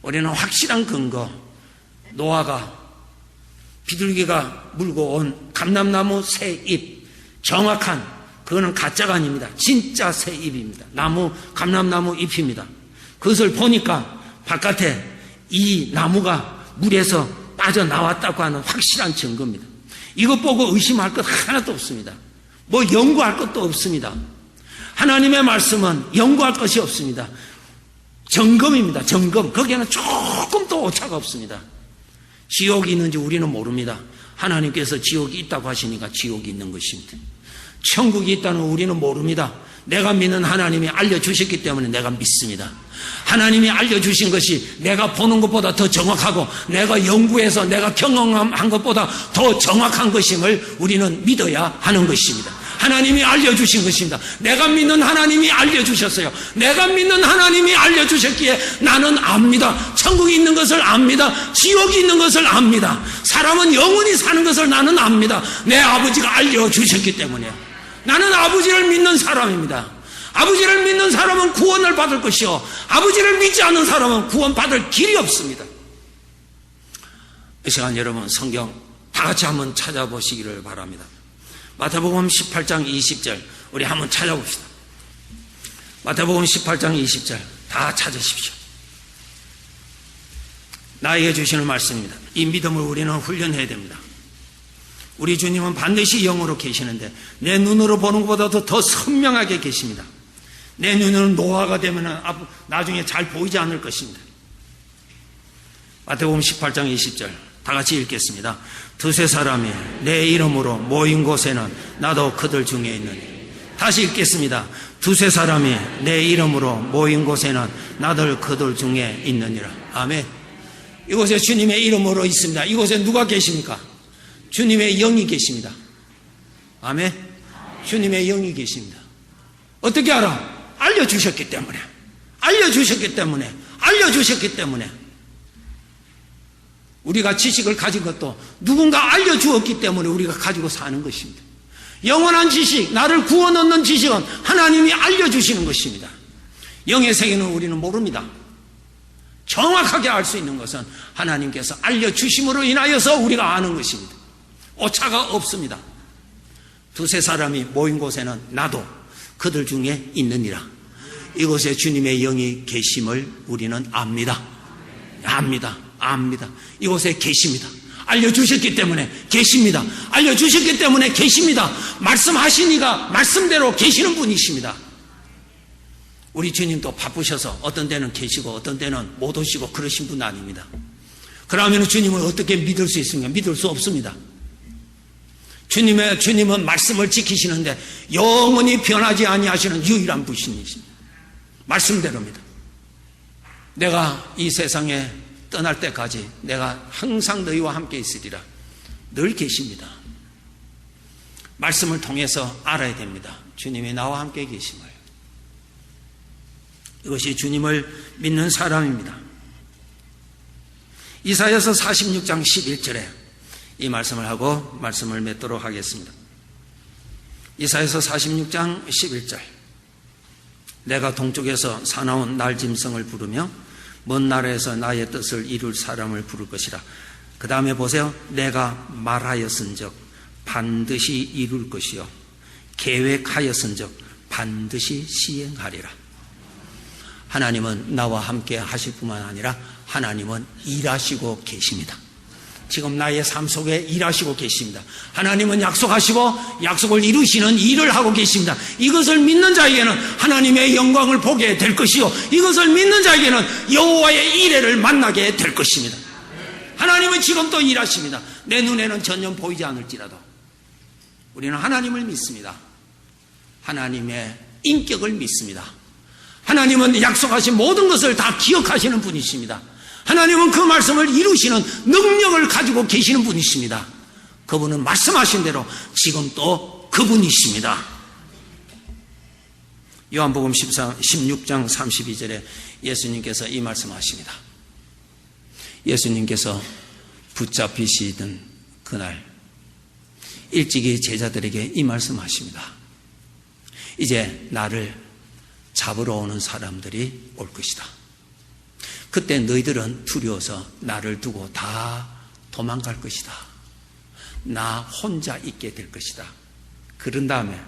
우리는 확실한 근거, 노아가 비둘기가 물고 온 감람나무 새 잎, 정확한, 그거는 가짜가 아닙니다. 진짜 새 잎입니다. 감람나무 잎입니다. 그것을 보니까 바깥에 이 나무가 물에서 빠져나왔다고 하는 확실한 증거입니다. 이것 보고 의심할 것 하나도 없습니다. 뭐 연구할 것도 없습니다. 하나님의 말씀은 연구할 것이 없습니다. 점검입니다. 점검. 거기에는 조금도 오차가 없습니다. 지옥이 있는지 우리는 모릅니다. 하나님께서 지옥이 있다고 하시니까 지옥이 있는 것입니다. 천국이 있다는 우리는 모릅니다. 내가 믿는 하나님이 알려주셨기 때문에 내가 믿습니다. 하나님이 알려주신 것이 내가 보는 것보다 더 정확하고 내가 연구해서 내가 경험한 것보다 더 정확한 것임을 우리는 믿어야 하는 것입니다. 하나님이 알려주신 것입니다. 내가 믿는 하나님이 알려주셨어요. 내가 믿는 하나님이 알려주셨기에 나는 압니다. 천국이 있는 것을 압니다. 지옥이 있는 것을 압니다. 사람은 영원히 사는 것을 나는 압니다. 내 아버지가 알려주셨기 때문에요. 나는 아버지를 믿는 사람입니다. 아버지를 믿는 사람은 구원을 받을 것이요 아버지를 믿지 않는 사람은 구원받을 길이 없습니다. 이 시간 여러분 성경 다 같이 한번 찾아보시기를 바랍니다. 마태복음 18장 20절 우리 한번 찾아봅시다. 마태복음 18장 20절 다 찾으십시오. 나에게 주시는 말씀입니다. 이 믿음을 우리는 훈련해야 됩니다. 우리 주님은 반드시 영으로 계시는데 내 눈으로 보는 것보다도 더 선명하게 계십니다. 내 눈은 노화가 되면 나중에 잘 보이지 않을 것입니다. 마태복음 18장 20절 다 같이 읽겠습니다. 두세 사람이 내 이름으로 모인 곳에는 나도 그들 중에 있느니. 다시 읽겠습니다. 두세 사람이 내 이름으로 모인 곳에는 나도 그들 중에 있느니라. 아멘. 이곳에 주님의 이름으로 있습니다. 이곳에 누가 계십니까? 주님의 영이 계십니다. 아멘. 주님의 영이 계십니다. 어떻게 알아? 알려주셨기 때문에. 우리가 지식을 가진 것도 누군가 알려주었기 때문에 우리가 가지고 사는 것입니다. 영원한 지식, 나를 구원 얻는 지식은 하나님이 알려주시는 것입니다. 영의 세계는 우리는 모릅니다. 정확하게 알 수 있는 것은 하나님께서 알려주심으로 인하여서 우리가 아는 것입니다. 오차가 없습니다. 두세 사람이 모인 곳에는 나도 그들 중에 있느니라. 이곳에 주님의 영이 계심을 우리는 압니다. 이곳에 계십니다. 알려주셨기 때문에 계십니다. 알려주셨기 때문에 계십니다. 말씀하시니까 말씀대로 계시는 분이십니다. 우리 주님도 바쁘셔서 어떤 때는 계시고 어떤 때는 못 오시고 그러신 분 아닙니다. 그러면 주님을 어떻게 믿을 수 있습니까? 믿을 수 없습니다. 주님은 말씀을 지키시는데 영원히 변하지 아니하시는 유일한 분이십니다. 말씀대로입니다. 내가 이 세상에 떠날 때까지 내가 항상 너희와 함께 있으리라. 늘 계십니다. 말씀을 통해서 알아야 됩니다. 주님이 나와 함께 계심을. 이것이 주님을 믿는 사람입니다. 이사야서 46장 11절에 이 말씀을 하고 말씀을 맺도록 하겠습니다. 이사야서 46장 11절. 내가 동쪽에서 사나운 날짐승을 부르며 먼 나라에서 나의 뜻을 이룰 사람을 부를 것이라. 그 다음에 보세요. 내가 말하였은즉 반드시 이룰 것이요 계획하였은즉 반드시 시행하리라. 하나님은 나와 함께 하실 뿐만 아니라 하나님은 일하시고 계십니다. 지금 나의 삶 속에 일하시고 계십니다. 하나님은 약속하시고 약속을 이루시는 일을 하고 계십니다. 이것을 믿는 자에게는 하나님의 영광을 보게 될 것이요 이것을 믿는 자에게는 여호와의 이레를 만나게 될 것입니다. 하나님은 지금 또 일하십니다. 내 눈에는 전혀 보이지 않을지라도 우리는 하나님을 믿습니다. 하나님의 인격을 믿습니다. 하나님은 약속하신 모든 것을 다 기억하시는 분이십니다. 하나님은 그 말씀을 이루시는 능력을 가지고 계시는 분이십니다. 그분은 말씀하신 대로 지금 또 그분이십니다. 요한복음 16장 32절에 예수님께서 이 말씀하십니다. 예수님께서 붙잡히시던 그날 일찍이 제자들에게 이 말씀하십니다. 이제 나를 잡으러 오는 사람들이 올 것이다. 그때 너희들은 두려워서 나를 두고 다 도망갈 것이다. 나 혼자 있게 될 것이다. 그런 다음에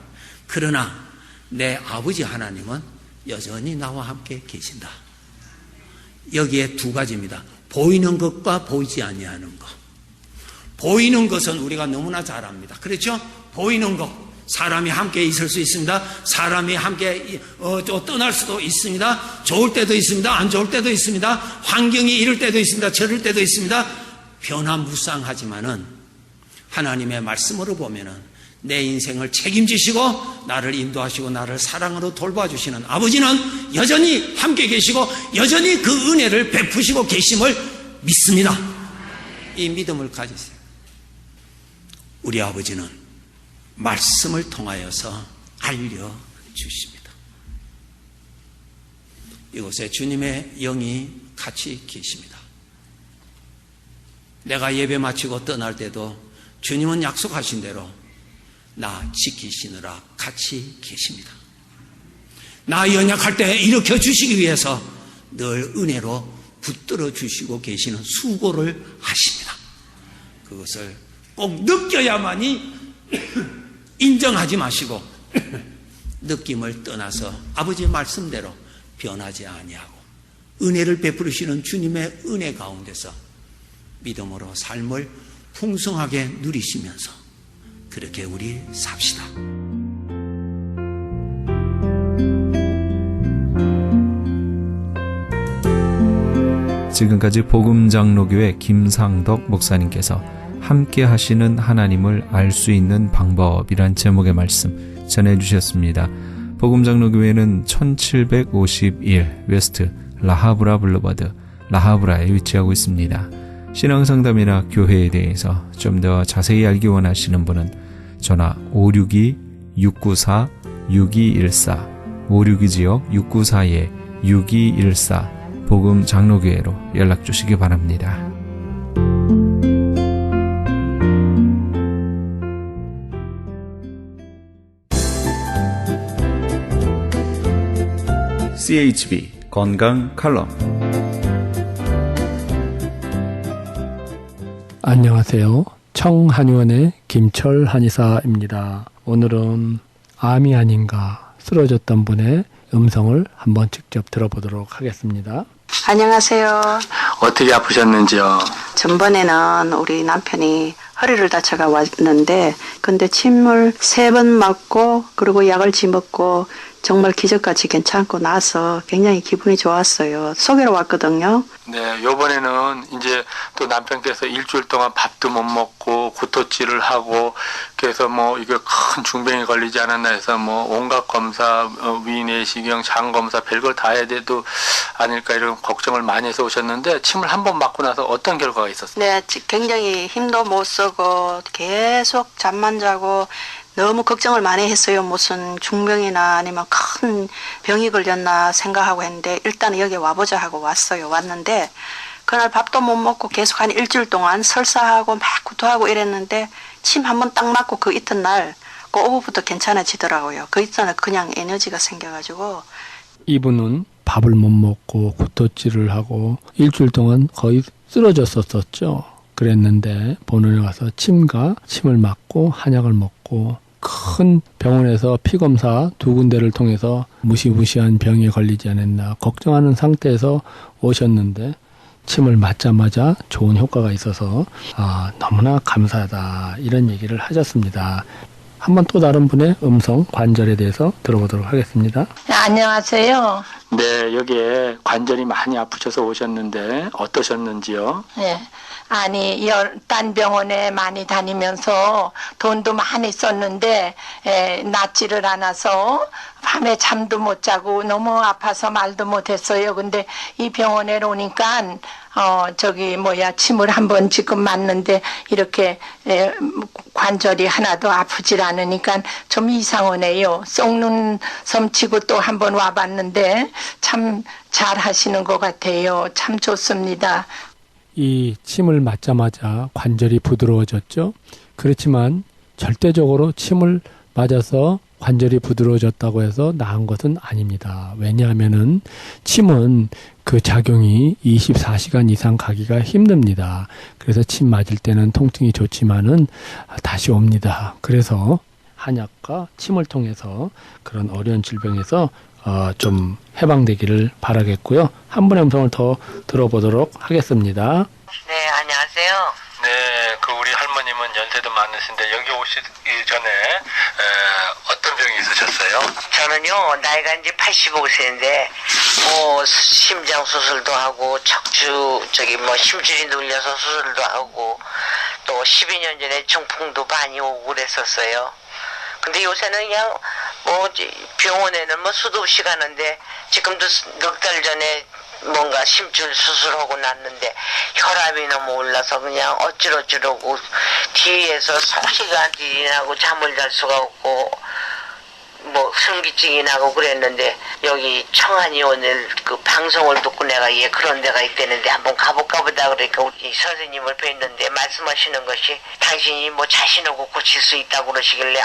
그러나 내 아버지 하나님은 여전히 나와 함께 계신다. 여기에 두 가지입니다. 보이는 것과 보이지 아니하는 것. 보이는 것은 우리가 너무나 잘 압니다. 그렇죠? 보이는 것. 사람이 함께 있을 수 있습니다. 사람이 함께 떠날 수도 있습니다. 좋을 때도 있습니다. 안 좋을 때도 있습니다. 환경이 이럴 때도 있습니다. 저럴 때도 있습니다. 변화무쌍하지만은 하나님의 말씀으로 보면은 내 인생을 책임지시고 나를 인도하시고 나를 사랑으로 돌봐주시는 아버지는 여전히 함께 계시고 여전히 그 은혜를 베푸시고 계심을 믿습니다. 이 믿음을 가지세요. 우리 아버지는 말씀을 통하여서 알려주십니다. 이곳에 주님의 영이 같이 계십니다. 내가 예배 마치고 떠날 때도 주님은 약속하신 대로 나 지키시느라 같이 계십니다. 나 연약할 때 일으켜 주시기 위해서 늘 은혜로 붙들어 주시고 계시는 수고를 하십니다. 그것을 꼭 느껴야만이 인정하지 마시고 느낌을 떠나서 아버지의 말씀대로 변하지 아니하고 은혜를 베푸시는 주님의 은혜 가운데서 믿음으로 삶을 풍성하게 누리시면서 그렇게 우리 삽시다. 지금까지 복음장로교회 김상덕 목사님께서 함께 하시는 하나님을 알 수 있는 방법이란 제목의 말씀 전해주셨습니다. 복음장로교회는 1751 웨스트 라하브라 블루버드 라하브라에 위치하고 있습니다. 신앙상담이나 교회에 대해서 좀 더 자세히 알기 원하시는 분은 전화 562-694-6214 562지역 694-6214 복음장로교회로 연락주시기 바랍니다. CHB 건강 칼럼. 안녕하세요. 청한의원의 김철 한의사입니다. 오늘은 암이 아닌가 쓰러졌던 분의 음성을 한번 직접 들어보도록 하겠습니다. 안녕하세요. 어떻게 아프셨는지요? 전번에는 우리 남편이 허리를 다쳐가 왔는데 근데 침을 3번 맞고 그리고 약을 지먹고 정말 기적같이 괜찮고 나서 굉장히 기분이 좋았어요. 소개로 왔거든요. 네, 요번에는 이제 또 남편께서 일주일 동안 밥도 못 먹고 구토질을 하고 그래서 뭐 이게 큰 중병이 걸리지 않았나 해서 뭐 온갖 검사, 위내시경, 장 검사 별걸 다 해야 돼도 아닐까 이런 걱정을 많이 해서 오셨는데 침을 한 번 맞고 나서 어떤 결과가 있었어요? 네, 굉장히 힘도 못 쓰고 계속 잠만 자고 너무 걱정을 많이 했어요. 무슨 중병이나 아니면 큰 병이 걸렸나 생각하고 했는데 일단 여기 와보자 하고 왔어요. 왔는데 그날 밥도 못 먹고 계속 한 일주일 동안 설사하고 막 구토하고 이랬는데 침 한 번 딱 맞고 그 이튿날 그 오후부터 괜찮아지더라고요. 그 이튿날 그냥 에너지가 생겨가지고. 이분은 밥을 못 먹고 구토질을 하고 일주일 동안 거의 쓰러졌었죠. 그랬는데 본원에 가서 침을 맞고 한약을 먹고 큰 병원에서 피검사 2군데를 통해서 무시무시한 병에 걸리지 않았나 걱정하는 상태에서 오셨는데 침을 맞자마자 좋은 효과가 있어서 너무나 감사하다 이런 얘기를 하셨습니다. 한번 또 다른 분의 음성 관절에 대해서 들어보도록 하겠습니다. 안녕하세요. 네, 여기에 관절이 많이 아프셔서 오셨는데 어떠셨는지요? 네. 아니, 딴 병원에 많이 다니면서 돈도 많이 썼는데 낫지를 않아서 밤에 잠도 못 자고 너무 아파서 말도 못 했어요. 근데 이 병원에 오니까 침을 한번 지금 맞는데 이렇게 관절이 하나도 아프질 않으니까 좀 이상하네요. 썩는 섬치고 또 한번 와봤는데 참 잘 하시는 것 같아요. 참 좋습니다. 이 침을 맞자마자 관절이 부드러워졌죠. 그렇지만 절대적으로 침을 맞아서 관절이 부드러워졌다고 해서 나은 것은 아닙니다. 왜냐하면은 침은 그 작용이 24시간 이상 가기가 힘듭니다. 그래서 침 맞을 때는 통증이 좋지만은 다시 옵니다. 그래서 한약과 침을 통해서 그런 어려운 질병에서 좀 해방되기를 바라겠고요. 한 분의 음성을 더 들어보도록 하겠습니다. 네, 안녕하세요. 네, 우리 할머님은 연세도 많으신데 여기 오시기 전에 어떤 병이 있으셨어요? 저는요, 나이가 이제 85세인데, 심장 수술도 하고, 심줄이 눌려서 수술도 하고, 또 12년 전에 중풍도 많이 오고 그랬었어요. 근데 요새는 그냥, 병원에는 수도 없이 가는데, 지금도 넉 달 전에 뭔가 심줄 수술하고 났는데, 혈압이 너무 올라서 그냥 어찌러고, 뒤에서 소시간질이 나고 잠을 잘 수가 없고, 현기증이 나고 그랬는데 여기 청한이 오늘 그 방송을 듣고 내가 그런 데가 있다는데 한번 가볼까 보다 그러니까 우리 선생님을 뵀는데 말씀하시는 것이 당신이 자신하고 고칠 수 있다고 그러시길래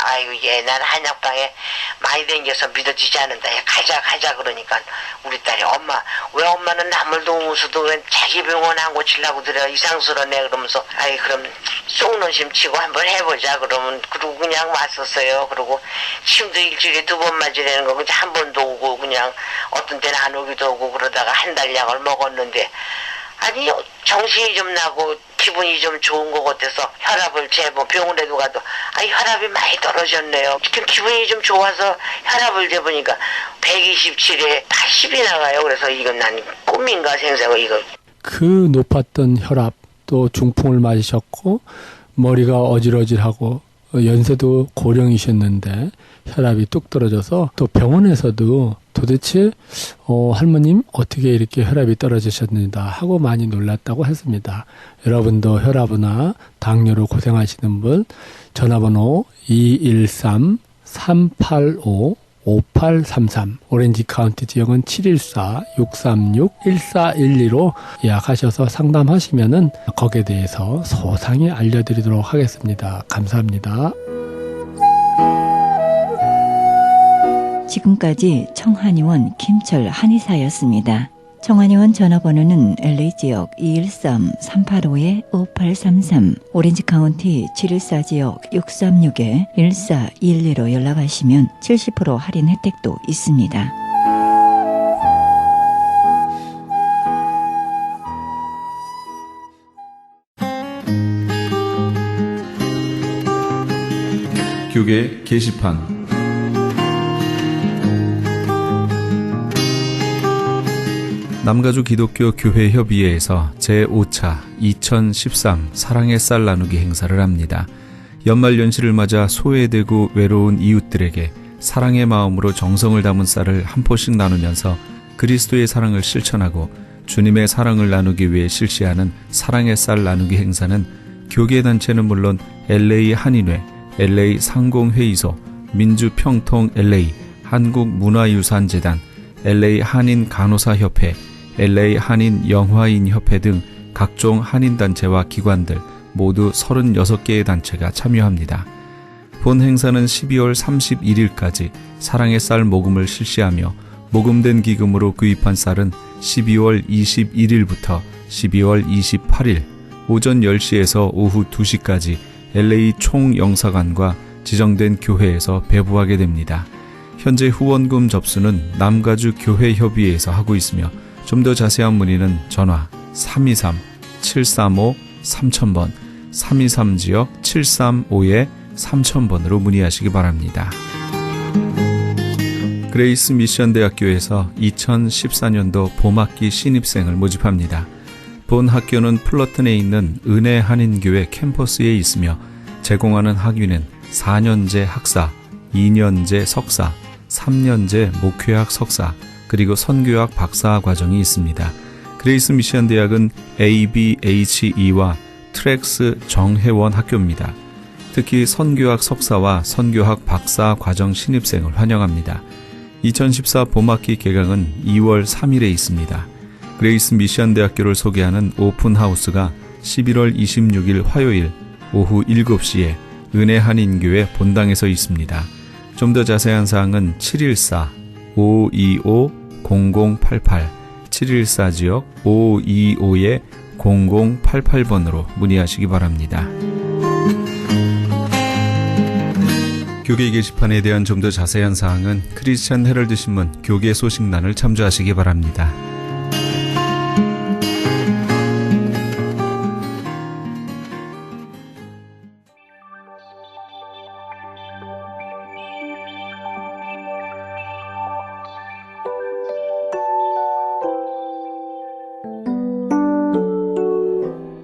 난 한약방에 많이 댕겨서 믿어지지 않는다. 가자 그러니까 우리 딸이 왜 엄마는 남을 도우면서도 왜 자기 병원 안 고치려고 들여 이상스러네 그러면서 그럼 쏙는 심 치고 한번 해보자 그러고 그냥 왔었어요. 그리고 침도 일주일에 2번 맞으려는 거 그냥 한 번도 오고 그냥 어떤 때는 안 오기도 오고 그러다가 한 달 약을 먹었는데 정신이 좀 나고 기분이 좀 좋은 것 같아서 혈압을 재고 병원에도 가도 혈압이 많이 떨어졌네요. 기분이 좀 좋아서 혈압을 재보니까 127에 80이 나가요. 그래서 이건 난 꿈인가 생각하고 이거. 그 높았던 혈압 또 중풍을 맞으셨고 머리가 어질어질하고 연세도 고령이셨는데 혈압이 뚝 떨어져서 또 병원에서도 도대체 할머님 어떻게 이렇게 혈압이 떨어지셨는가 하고 많이 놀랐다고 했습니다. 여러분도 혈압이나 당뇨로 고생하시는 분 전화번호 213-385-5833 오렌지 카운티 지역은 714-636-1412로 예약하셔서 상담하시면은 거기에 대해서 소상히 알려드리도록 하겠습니다. 감사합니다. 지금까지 청한의원 김철 한의사였습니다. 청한의원 전화번호는 LA지역 213-385-5833, 오렌지 카운티 714지역 636-1412로 연락하시면 70% 할인 혜택도 있습니다. 교계 게시판 남가주 기독교 교회 협의회에서 제5차 2013 사랑의 쌀 나누기 행사를 합니다. 연말연시를 맞아 소외되고 외로운 이웃들에게 사랑의 마음으로 정성을 담은 쌀을 한 포씩 나누면서 그리스도의 사랑을 실천하고 주님의 사랑을 나누기 위해 실시하는 사랑의 쌀 나누기 행사는 교계단체는 물론 LA 한인회, LA 상공회의소, 민주평통 LA, 한국문화유산재단, LA 한인간호사협회, LA 한인 영화인 협회 등 각종 한인단체와 기관들 모두 36개의 단체가 참여합니다. 본 행사는 12월 31일까지 사랑의 쌀 모금을 실시하며 모금된 기금으로 구입한 쌀은 12월 21일부터 12월 28일 오전 10시에서 오후 2시까지 LA 총영사관과 지정된 교회에서 배부하게 됩니다. 현재 후원금 접수는 남가주 교회협의회에서 하고 있으며 좀 더 자세한 문의는 전화 323-735-3000번 323지역 735-3000번으로 문의하시기 바랍니다. 그레이스 미션 대학교에서 2014년도 봄학기 신입생을 모집합니다. 본 학교는 플러튼에 있는 은혜 한인교회 캠퍼스에 있으며 제공하는 학위는 4년제 학사, 2년제 석사, 3년제 목회학 석사, 그리고 선교학 박사 과정이 있습니다. 그레이스 미션 대학은 ABHE와 트랙스 정회원 학교입니다. 특히 선교학 석사와 선교학 박사 과정 신입생을 환영합니다. 2014 봄학기 개강은 2월 3일에 있습니다. 그레이스 미션 대학교를 소개하는 오픈하우스가 11월 26일 화요일 오후 7시에 은혜 한인교회 본당에서 있습니다. 좀 더 자세한 사항은 714-525-0088 714지역 525-0088번으로 문의하시기 바랍니다. 교계 게시판에 대한 좀 더 자세한 사항은 크리스천 헤럴드 신문 교계 소식란을 참조하시기 바랍니다.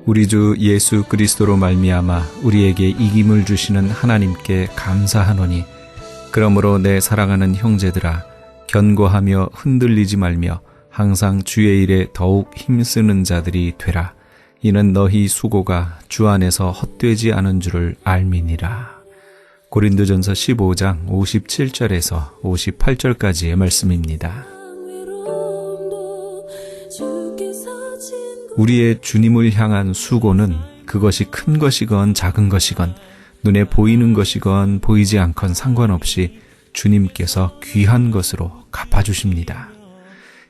우리 주 예수 그리스도로 말미암아 우리에게 이김을 주시는 하나님께 감사하노니 그러므로 내 사랑하는 형제들아 견고하며 흔들리지 말며 항상 주의 일에 더욱 힘쓰는 자들이 되라. 이는 너희 수고가 주 안에서 헛되지 않은 줄을 알미니라. 고린도전서 15장 57절에서 58절까지의 말씀입니다. 우리의 주님을 향한 수고는 그것이 큰 것이건 작은 것이건 눈에 보이는 것이건 보이지 않건 상관없이 주님께서 귀한 것으로 갚아주십니다.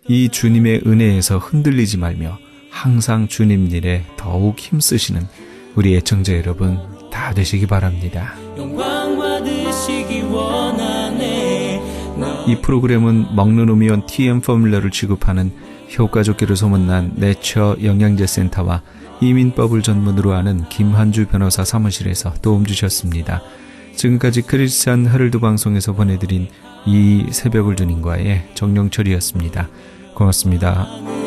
이 주님의 은혜에서 흔들리지 말며 항상 주님 일에 더욱 힘쓰시는 우리 애청자 여러분 다 되시기 바랍니다. 이 프로그램은 먹는 우미원 TM 포뮬러를 취급하는 효과좋기로 소문난 내처 영양제 센터와 이민법을 전문으로 하는 김한주 변호사 사무실에서 도움 주셨습니다. 지금까지 크리스찬 헤럴드 방송에서 보내드린 이 새벽을 주님과의 정용철이었습니다. 고맙습니다.